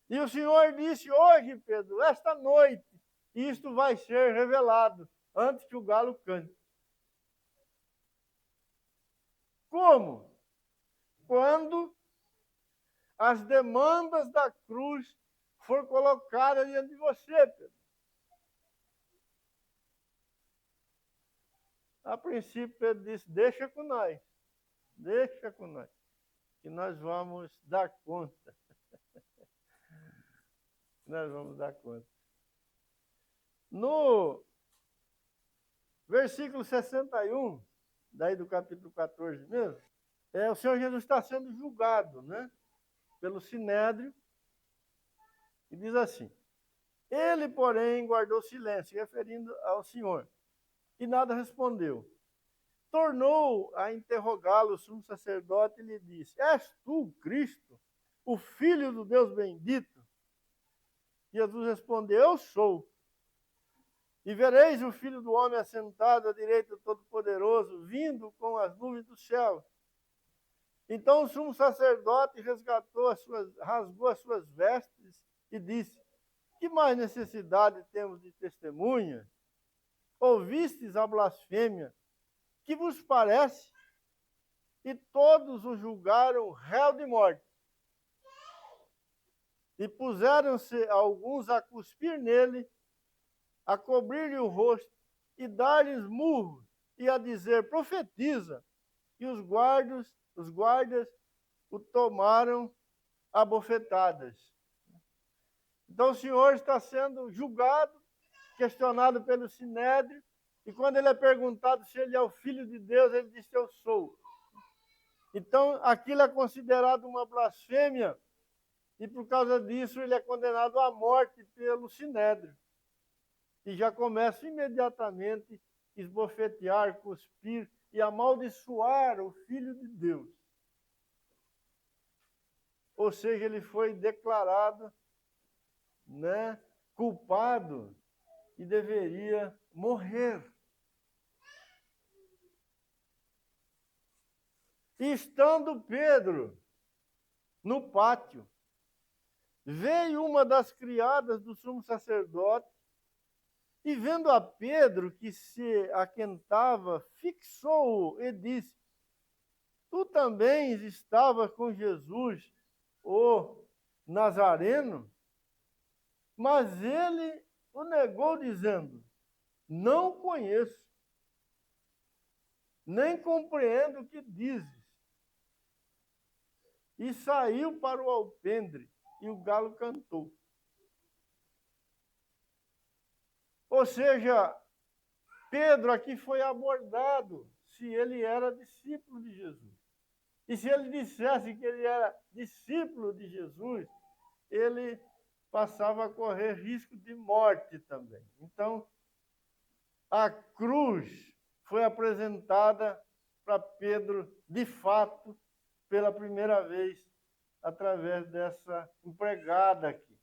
E o Senhor disse hoje, Pedro, esta noite, isto vai ser revelado antes que o galo cante. Como? Quando as demandas da cruz for colocada diante de você, Pedro. A princípio, Pedro disse, deixa com nós, que nós vamos dar conta. Nós vamos dar conta. No versículo 61, daí do capítulo 14 mesmo, o Senhor Jesus está sendo julgado, né, pelo Sinédrio, e diz assim, ele, porém, guardou silêncio, referindo ao Senhor, e nada respondeu. Tornou a interrogá-lo o sumo sacerdote e lhe disse, és tu, Cristo, o Filho do Deus bendito? Jesus respondeu, eu sou. E vereis o Filho do Homem assentado à direita do Todo-Poderoso, vindo com as nuvens do céu. Então o sumo sacerdote rasgou as suas vestes e disse, que mais necessidade temos de testemunha? Ouvistes a blasfêmia? Que vos parece? E todos o julgaram réu de morte. E puseram-se alguns a cuspir nele, a cobrir-lhe o rosto, e dar-lhes murros, e a dizer, profetiza. E os guardas o tomaram a bofetadas. Então o Senhor está sendo julgado, questionado pelo Sinédrio, e quando ele é perguntado se ele é o Filho de Deus, ele diz, eu sou. Então aquilo é considerado uma blasfêmia, e por causa disso ele é condenado à morte pelo Sinédrio. E já começa imediatamente a esbofetear, cuspir e amaldiçoar o Filho de Deus. Ou seja, ele foi declarado, né, culpado e deveria morrer. E estando Pedro no pátio, veio uma das criadas do sumo sacerdote e, vendo a Pedro que se aquentava, fixou-o e disse, tu também estavas com Jesus, o Nazareno? Mas ele o negou, dizendo, não conheço, nem compreendo o que dizes. E saiu para o alpendre, e o galo cantou. Ou seja, Pedro aqui foi abordado se ele era discípulo de Jesus. E se ele dissesse que ele era discípulo de Jesus, ele passava a correr risco de morte também. Então, a cruz foi apresentada para Pedro, de fato, pela primeira vez através dessa empregada aqui.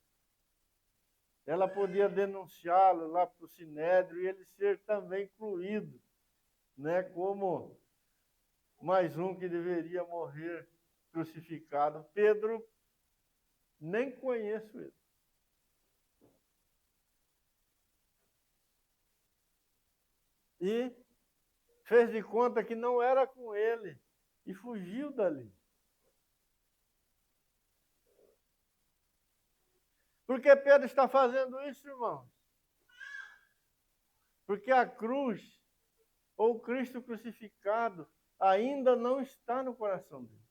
Ela podia denunciá-lo lá para o Sinédrio e ele ser também incluído, né, como mais um que deveria morrer crucificado. Pedro, nem conheço ele. E fez de conta que não era com ele e fugiu dali. Por que Pedro está fazendo isso, irmãos? Porque a cruz, ou Cristo crucificado, ainda não está no coração dele.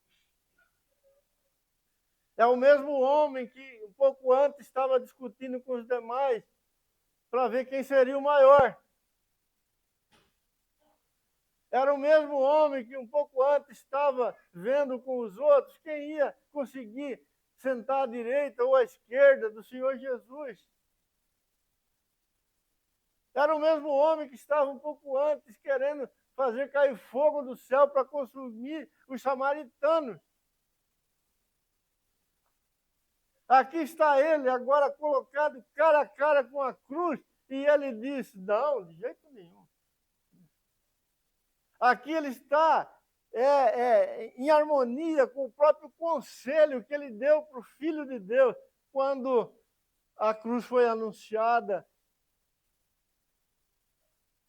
É o mesmo homem que um pouco antes estava discutindo com os demais para ver quem seria o maior. Era o mesmo homem que um pouco antes estava vendo com os outros quem ia conseguir sentar à direita ou à esquerda do Senhor Jesus. Era o mesmo homem que estava um pouco antes querendo fazer cair fogo do céu para consumir os samaritanos. Aqui está ele, agora colocado cara a cara com a cruz, e ele disse, não, de jeito nenhum. Aqui ele está em harmonia com o próprio conselho que ele deu para o Filho de Deus, quando a cruz foi anunciada.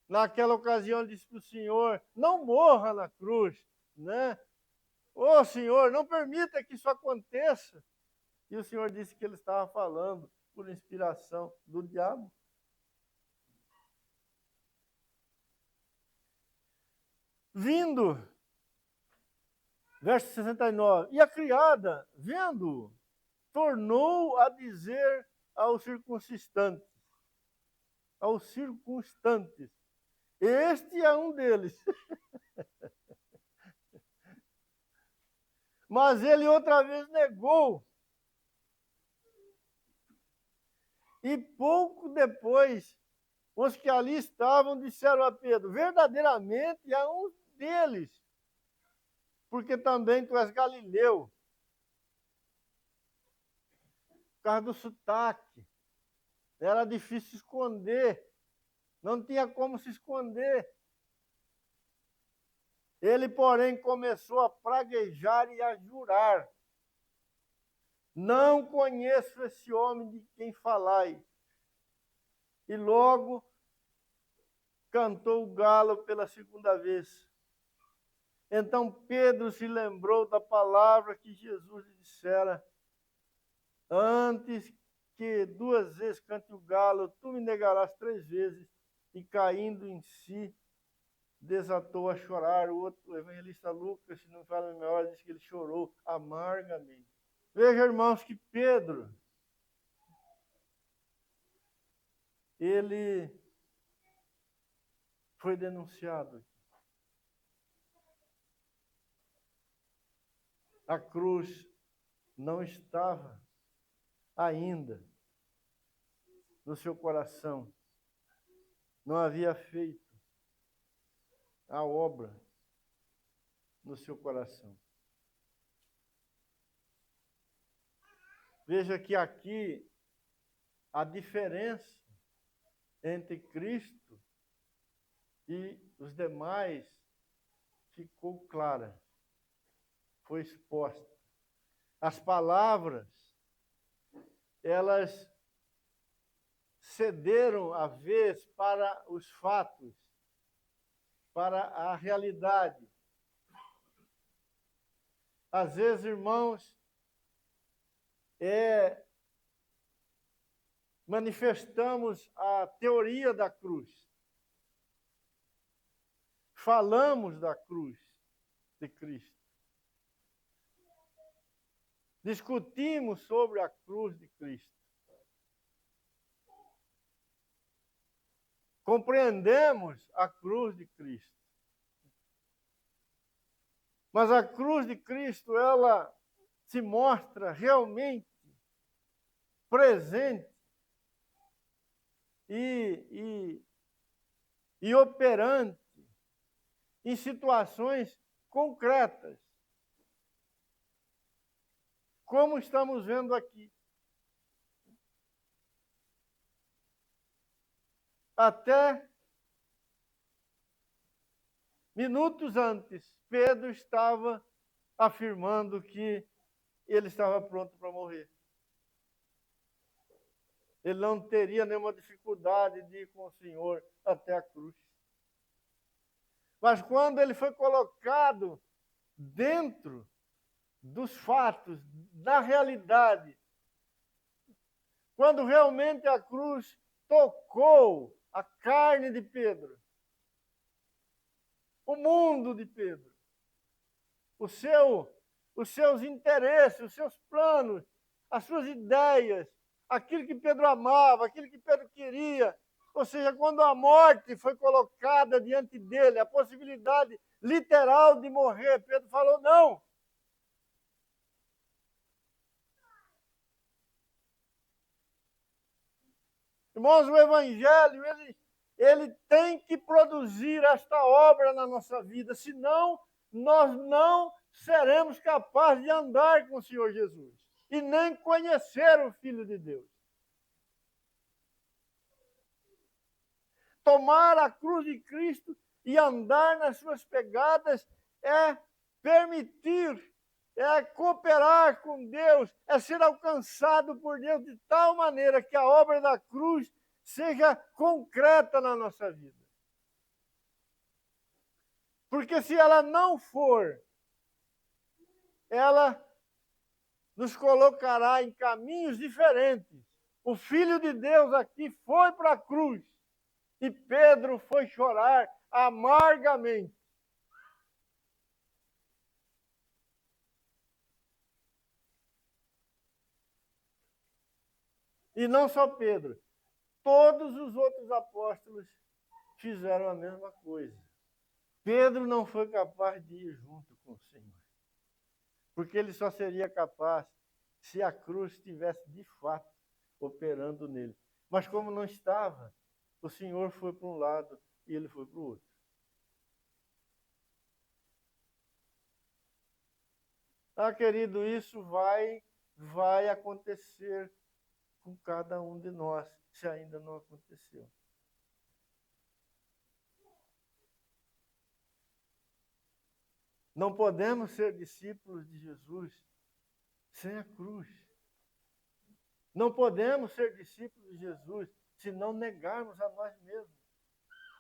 Naquela ocasião, ele disse para o Senhor, não morra na cruz, né? Ô Senhor, não permita que isso aconteça. E o Senhor disse que ele estava falando por inspiração do diabo. Vindo, verso 69, e a criada, vendo, tornou a dizer aos circunstantes, este é um deles. Mas ele outra vez negou. E pouco depois, os que ali estavam disseram a Pedro, verdadeiramente é um deles, porque também tu és galileu. Por causa do sotaque, era difícil esconder, não tinha como se esconder. Ele, porém, começou a praguejar e a jurar, não conheço esse homem de quem falai. E logo cantou o galo pela segunda vez. Então Pedro se lembrou da palavra que Jesus lhe dissera, antes que 2 vezes cante o galo, tu me negarás 3 vezes. E caindo em si, desatou a chorar. O outro, o evangelista Lucas, se não me fala a memória, diz que ele chorou amargamente. Veja, irmãos, que Pedro, ele foi denunciado. A cruz não estava ainda no seu coração. Não havia feito a obra no seu coração. Veja que aqui a diferença entre Cristo e os demais ficou clara, foi exposta. As palavras, elas cederam a vez para os fatos, para a realidade. Às vezes, irmãos, manifestamos a teoria da cruz. Falamos da cruz de Cristo. Discutimos sobre a cruz de Cristo. Compreendemos a cruz de Cristo. Mas a cruz de Cristo, ela se mostra realmente presente e operante em situações concretas. como estamos vendo aqui. Até minutos antes, Pedro estava afirmando que ele estava pronto para morrer. Ele não teria nenhuma dificuldade de ir com o Senhor até a cruz. Mas quando ele foi colocado dentro dos fatos, da realidade, quando realmente a cruz tocou a carne de Pedro, o mundo de Pedro, os seus interesses, os seus planos, as suas ideias, aquilo que Pedro amava, aquilo que Pedro queria. Ou seja, quando a morte foi colocada diante dele, a possibilidade literal de morrer, Pedro falou: não. Irmãos, o Evangelho, ele tem que produzir esta obra na nossa vida, senão nós não seremos capazes de andar com o Senhor Jesus e nem conhecer o Filho de Deus. Tomar a cruz de Cristo e andar nas suas pegadas é permitir, é cooperar com Deus, é ser alcançado por Deus de tal maneira que a obra da cruz seja concreta na nossa vida. Porque se ela não for, ela nos colocará em caminhos diferentes. O Filho de Deus aqui foi para a cruz e Pedro foi chorar amargamente. E não só Pedro, todos os outros apóstolos fizeram a mesma coisa. Pedro não foi capaz de ir junto com o Senhor, porque ele só seria capaz se a cruz estivesse de fato operando nele. Mas como não estava, o Senhor foi para um lado e ele foi para o outro. Ah, querido, isso vai acontecer com cada um de nós, se ainda não aconteceu. Não podemos ser discípulos de Jesus sem a cruz. Não podemos ser discípulos de Jesus se não negarmos a nós mesmos.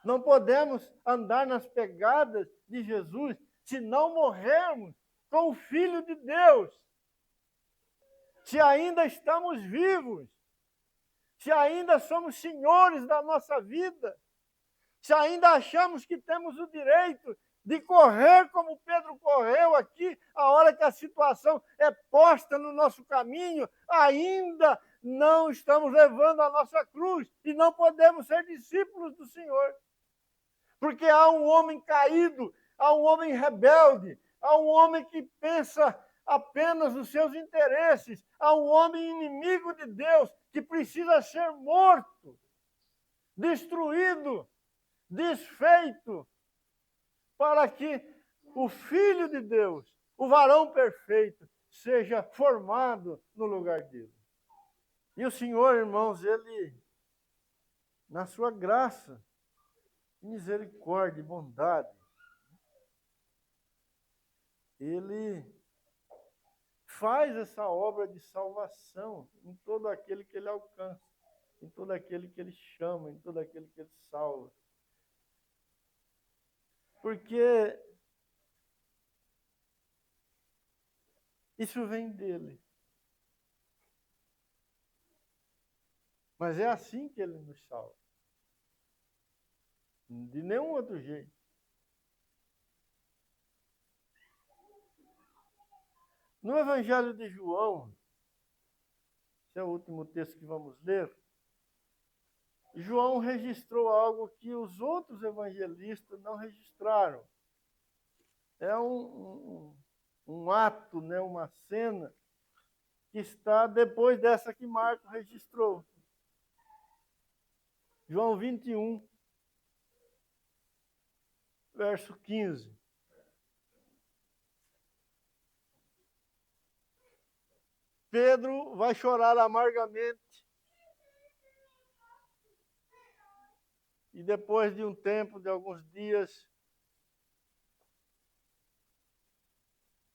Não podemos andar nas pegadas de Jesus se não morrermos com o Filho de Deus. Se ainda estamos vivos, se ainda somos senhores da nossa vida, se ainda achamos que temos o direito de correr como Pedro correu aqui, a hora que a situação é posta no nosso caminho, ainda não estamos levando a nossa cruz e não podemos ser discípulos do Senhor. Porque há um homem caído, há um homem rebelde, há um homem que pensa apenas nos seus interesses, há um homem inimigo de Deus que precisa ser morto, destruído, desfeito, para que o Filho de Deus, o varão perfeito, seja formado no lugar dele. E o Senhor, irmãos, ele, na sua graça, misericórdia e bondade, ele faz essa obra de salvação em todo aquele que ele alcança, em todo aquele que ele chama, em todo aquele que ele salva. Porque isso vem dele. Mas é assim que ele nos salva. De nenhum outro jeito. No Evangelho de João, esse é o último texto que vamos ler, João registrou algo que os outros evangelistas não registraram. É um ato, né, uma cena que está depois dessa que Marcos registrou. João 21, verso 15. Pedro vai chorar amargamente. E depois de um tempo, de alguns dias,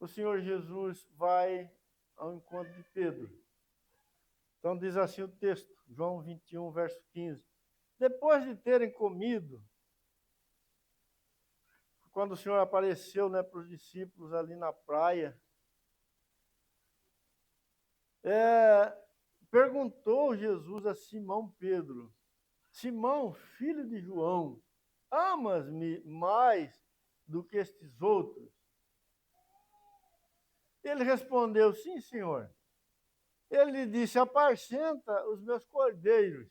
o Senhor Jesus vai ao encontro de Pedro. Então diz assim o texto, João 21, verso 15. Depois de terem comido, quando o Senhor apareceu, né, para os discípulos ali na praia, perguntou Jesus a Simão Pedro: Simão, filho de João, amas-me mais do que estes outros? Ele respondeu: sim, Senhor. Ele lhe disse: apacenta os meus cordeiros.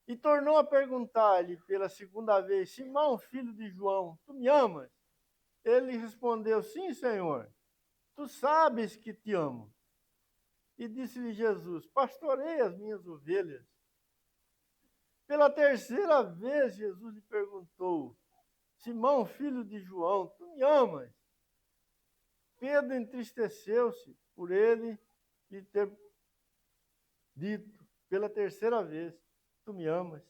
E tornou a perguntar-lhe pela segunda vez: Simão, filho de João, tu me amas? Ele respondeu: sim, Senhor. Tu sabes que te amo. E disse-lhe Jesus: pastorei as minhas ovelhas. Pela terceira vez, Jesus lhe perguntou: Simão, filho de João, tu me amas? Pedro entristeceu-se por ele lhe ter dito pela terceira vez: tu me amas?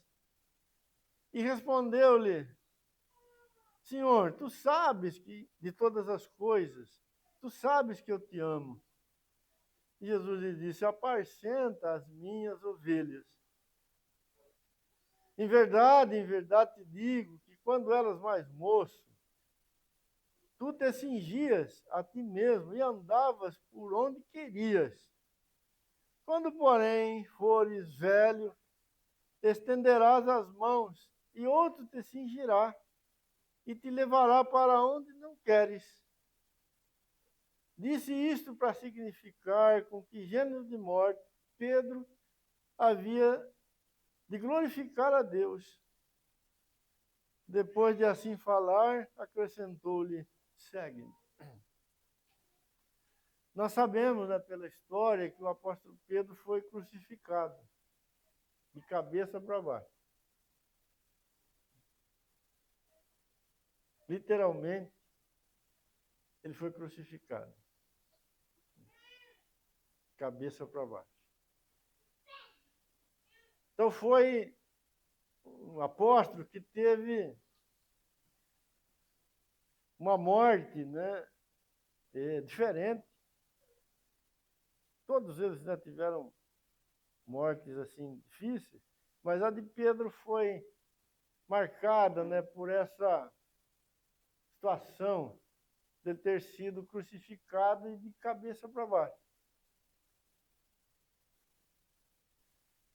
E respondeu-lhe: Senhor, tu sabes que de todas as coisas, tu sabes que eu te amo. E Jesus lhe disse: apacenta as minhas ovelhas. Em verdade te digo que quando eras mais moço, tu te cingias a ti mesmo e andavas por onde querias. Quando, porém, fores velho, estenderás as mãos e outro te cingirá e te levará para onde não queres. Disse isto para significar com que gênero de morte Pedro havia de glorificar a Deus. Depois de assim falar, acrescentou-lhe: segue-me. Nós sabemos, né, pela história, que o apóstolo Pedro foi crucificado, de cabeça para baixo. Literalmente, ele foi crucificado, de cabeça para baixo. Então foi um apóstolo que teve uma morte, né, diferente. Todos eles, né, tiveram mortes assim difíceis, mas a de Pedro foi marcada, né, por essa situação de ter sido crucificado e de cabeça para baixo.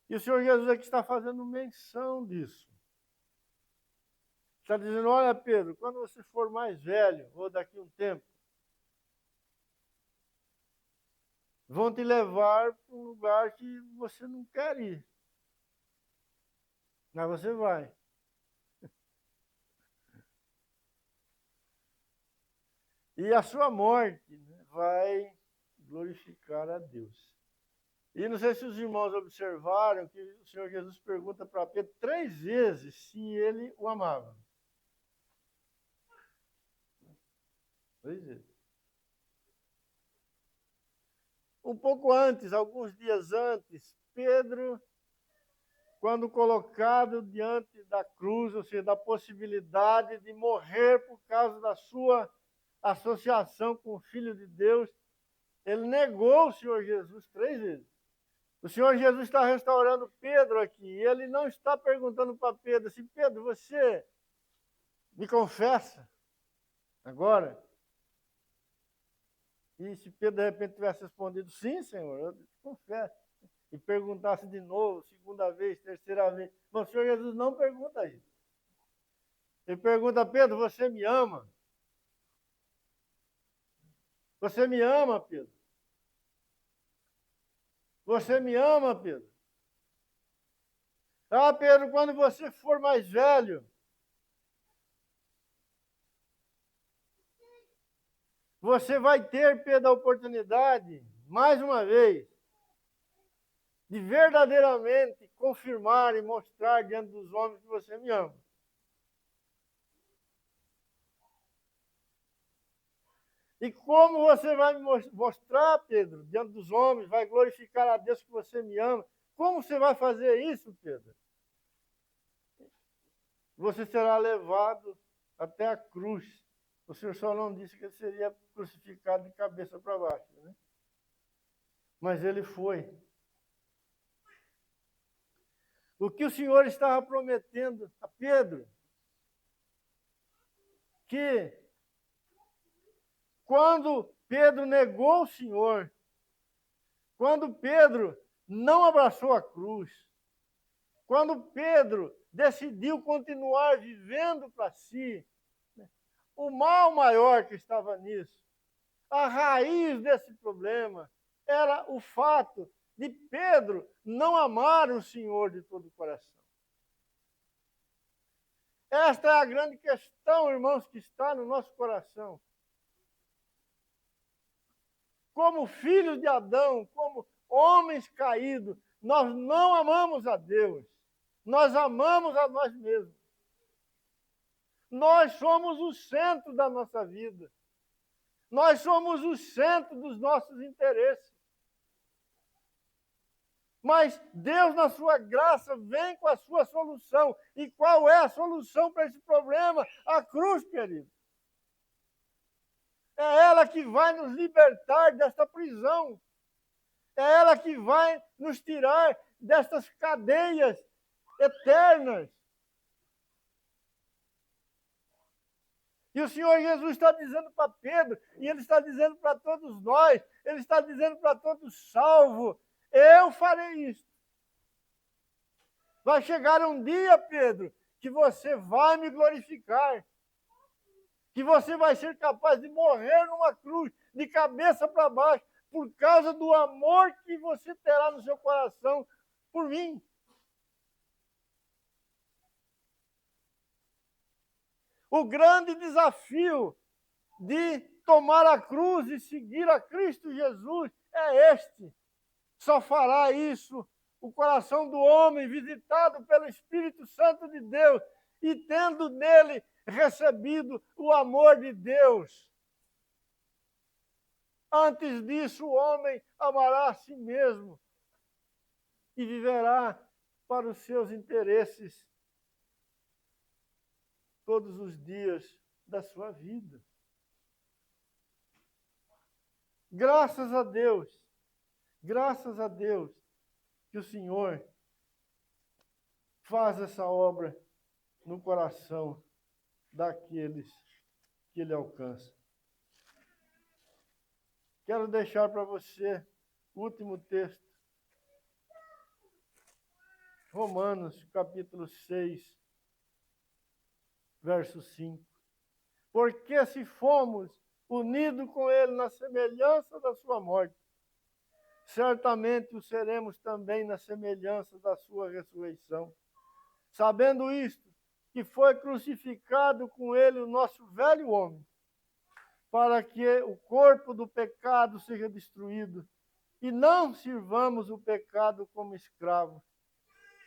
E o Senhor Jesus aqui está fazendo menção disso. Está dizendo: olha, Pedro, quando você for mais velho, ou daqui a um tempo, vão te levar para um lugar que você não quer ir. Mas você vai. E a sua morte, né, vai glorificar a Deus. E não sei se os irmãos observaram que o Senhor Jesus pergunta para Pedro 3 vezes se ele o amava. 3 vezes. Um pouco antes, alguns dias antes, Pedro, quando colocado diante da cruz, ou seja, da possibilidade de morrer por causa da sua associação com o Filho de Deus, ele negou o Senhor Jesus 3 vezes. O Senhor Jesus está restaurando Pedro aqui. E ele não está perguntando para Pedro assim: Pedro, você me confessa agora? E se Pedro de repente tivesse respondido: sim, Senhor, eu te confesso. E perguntasse de novo, segunda vez, terceira vez. Mas o Senhor Jesus não pergunta isso. Ele pergunta: Pedro, você me ama? Você me ama, Pedro? Você me ama, Pedro? Ah, Pedro, quando você for mais velho, você vai ter, Pedro, a oportunidade, mais uma vez, de verdadeiramente confirmar e mostrar diante dos homens que você me ama. E como você vai me mostrar, Pedro, diante dos homens, vai glorificar a Deus que você me ama? Como você vai fazer isso, Pedro? Você será levado até a cruz. O Senhor só não disse que ele seria crucificado de cabeça para baixo, né? Mas ele foi. O que o Senhor estava prometendo a Pedro, que quando Pedro negou o Senhor, quando Pedro não abraçou a cruz, quando Pedro decidiu continuar vivendo para si, o mal maior que estava nisso, a raiz desse problema, era o fato de Pedro não amar o Senhor de todo o coração. Esta é a grande questão, irmãos, que está no nosso coração. Como filhos de Adão, como homens caídos, nós não amamos a Deus. Nós amamos a nós mesmos. Nós somos o centro da nossa vida. Nós somos o centro dos nossos interesses. Mas Deus, na sua graça, vem com a sua solução. E qual é a solução para esse problema? A cruz, querido. É ela que vai nos libertar desta prisão. É ela que vai nos tirar destas cadeias eternas. E o Senhor Jesus está dizendo para Pedro, e Ele está dizendo para todos nós, Ele está dizendo para todos salvos, eu farei isso. Vai chegar um dia, Pedro, que você vai me glorificar. Que você vai ser capaz de morrer numa cruz, de cabeça para baixo, por causa do amor que você terá no seu coração por mim. O grande desafio de tomar a cruz e seguir a Cristo Jesus é este. Só fará isso o coração do homem visitado pelo Espírito Santo de Deus e tendo nele recebido o amor de Deus. Antes disso, o homem amará a si mesmo e viverá para os seus interesses todos os dias da sua vida. Graças a Deus que o Senhor faz essa obra no coração daqueles que Ele alcança. Quero deixar para você o último texto. Romanos, capítulo 6, verso 5. Porque se fomos unidos com Ele na semelhança da sua morte, certamente o seremos também na semelhança da sua ressurreição. Sabendo isto, que foi crucificado com Ele o nosso velho homem, para que o corpo do pecado seja destruído, e não sirvamos o pecado como escravos,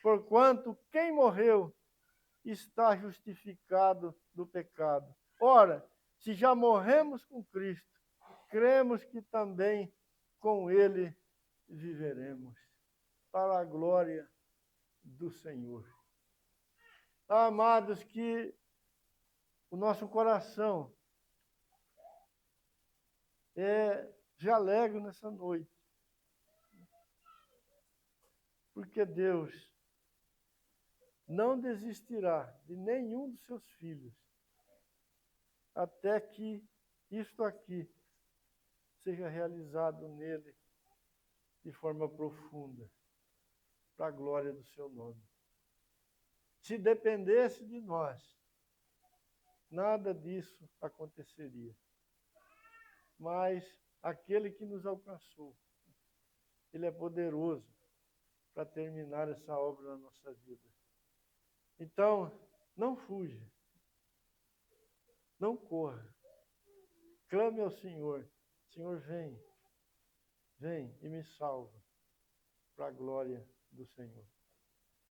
porquanto quem morreu está justificado do pecado. Ora, se já morremos com Cristo, cremos que também com Ele viveremos, para a glória do Senhor. Amados, que o nosso coração de alegre nessa noite. Porque Deus não desistirá de nenhum dos seus filhos até que isto aqui seja realizado nele de forma profunda, para a glória do seu nome. Se dependesse de nós, nada disso aconteceria. Mas aquele que nos alcançou, Ele é poderoso para terminar essa obra na nossa vida. Então, não fuja, não corra, clame ao Senhor. Senhor, vem e me salva para a glória do Senhor.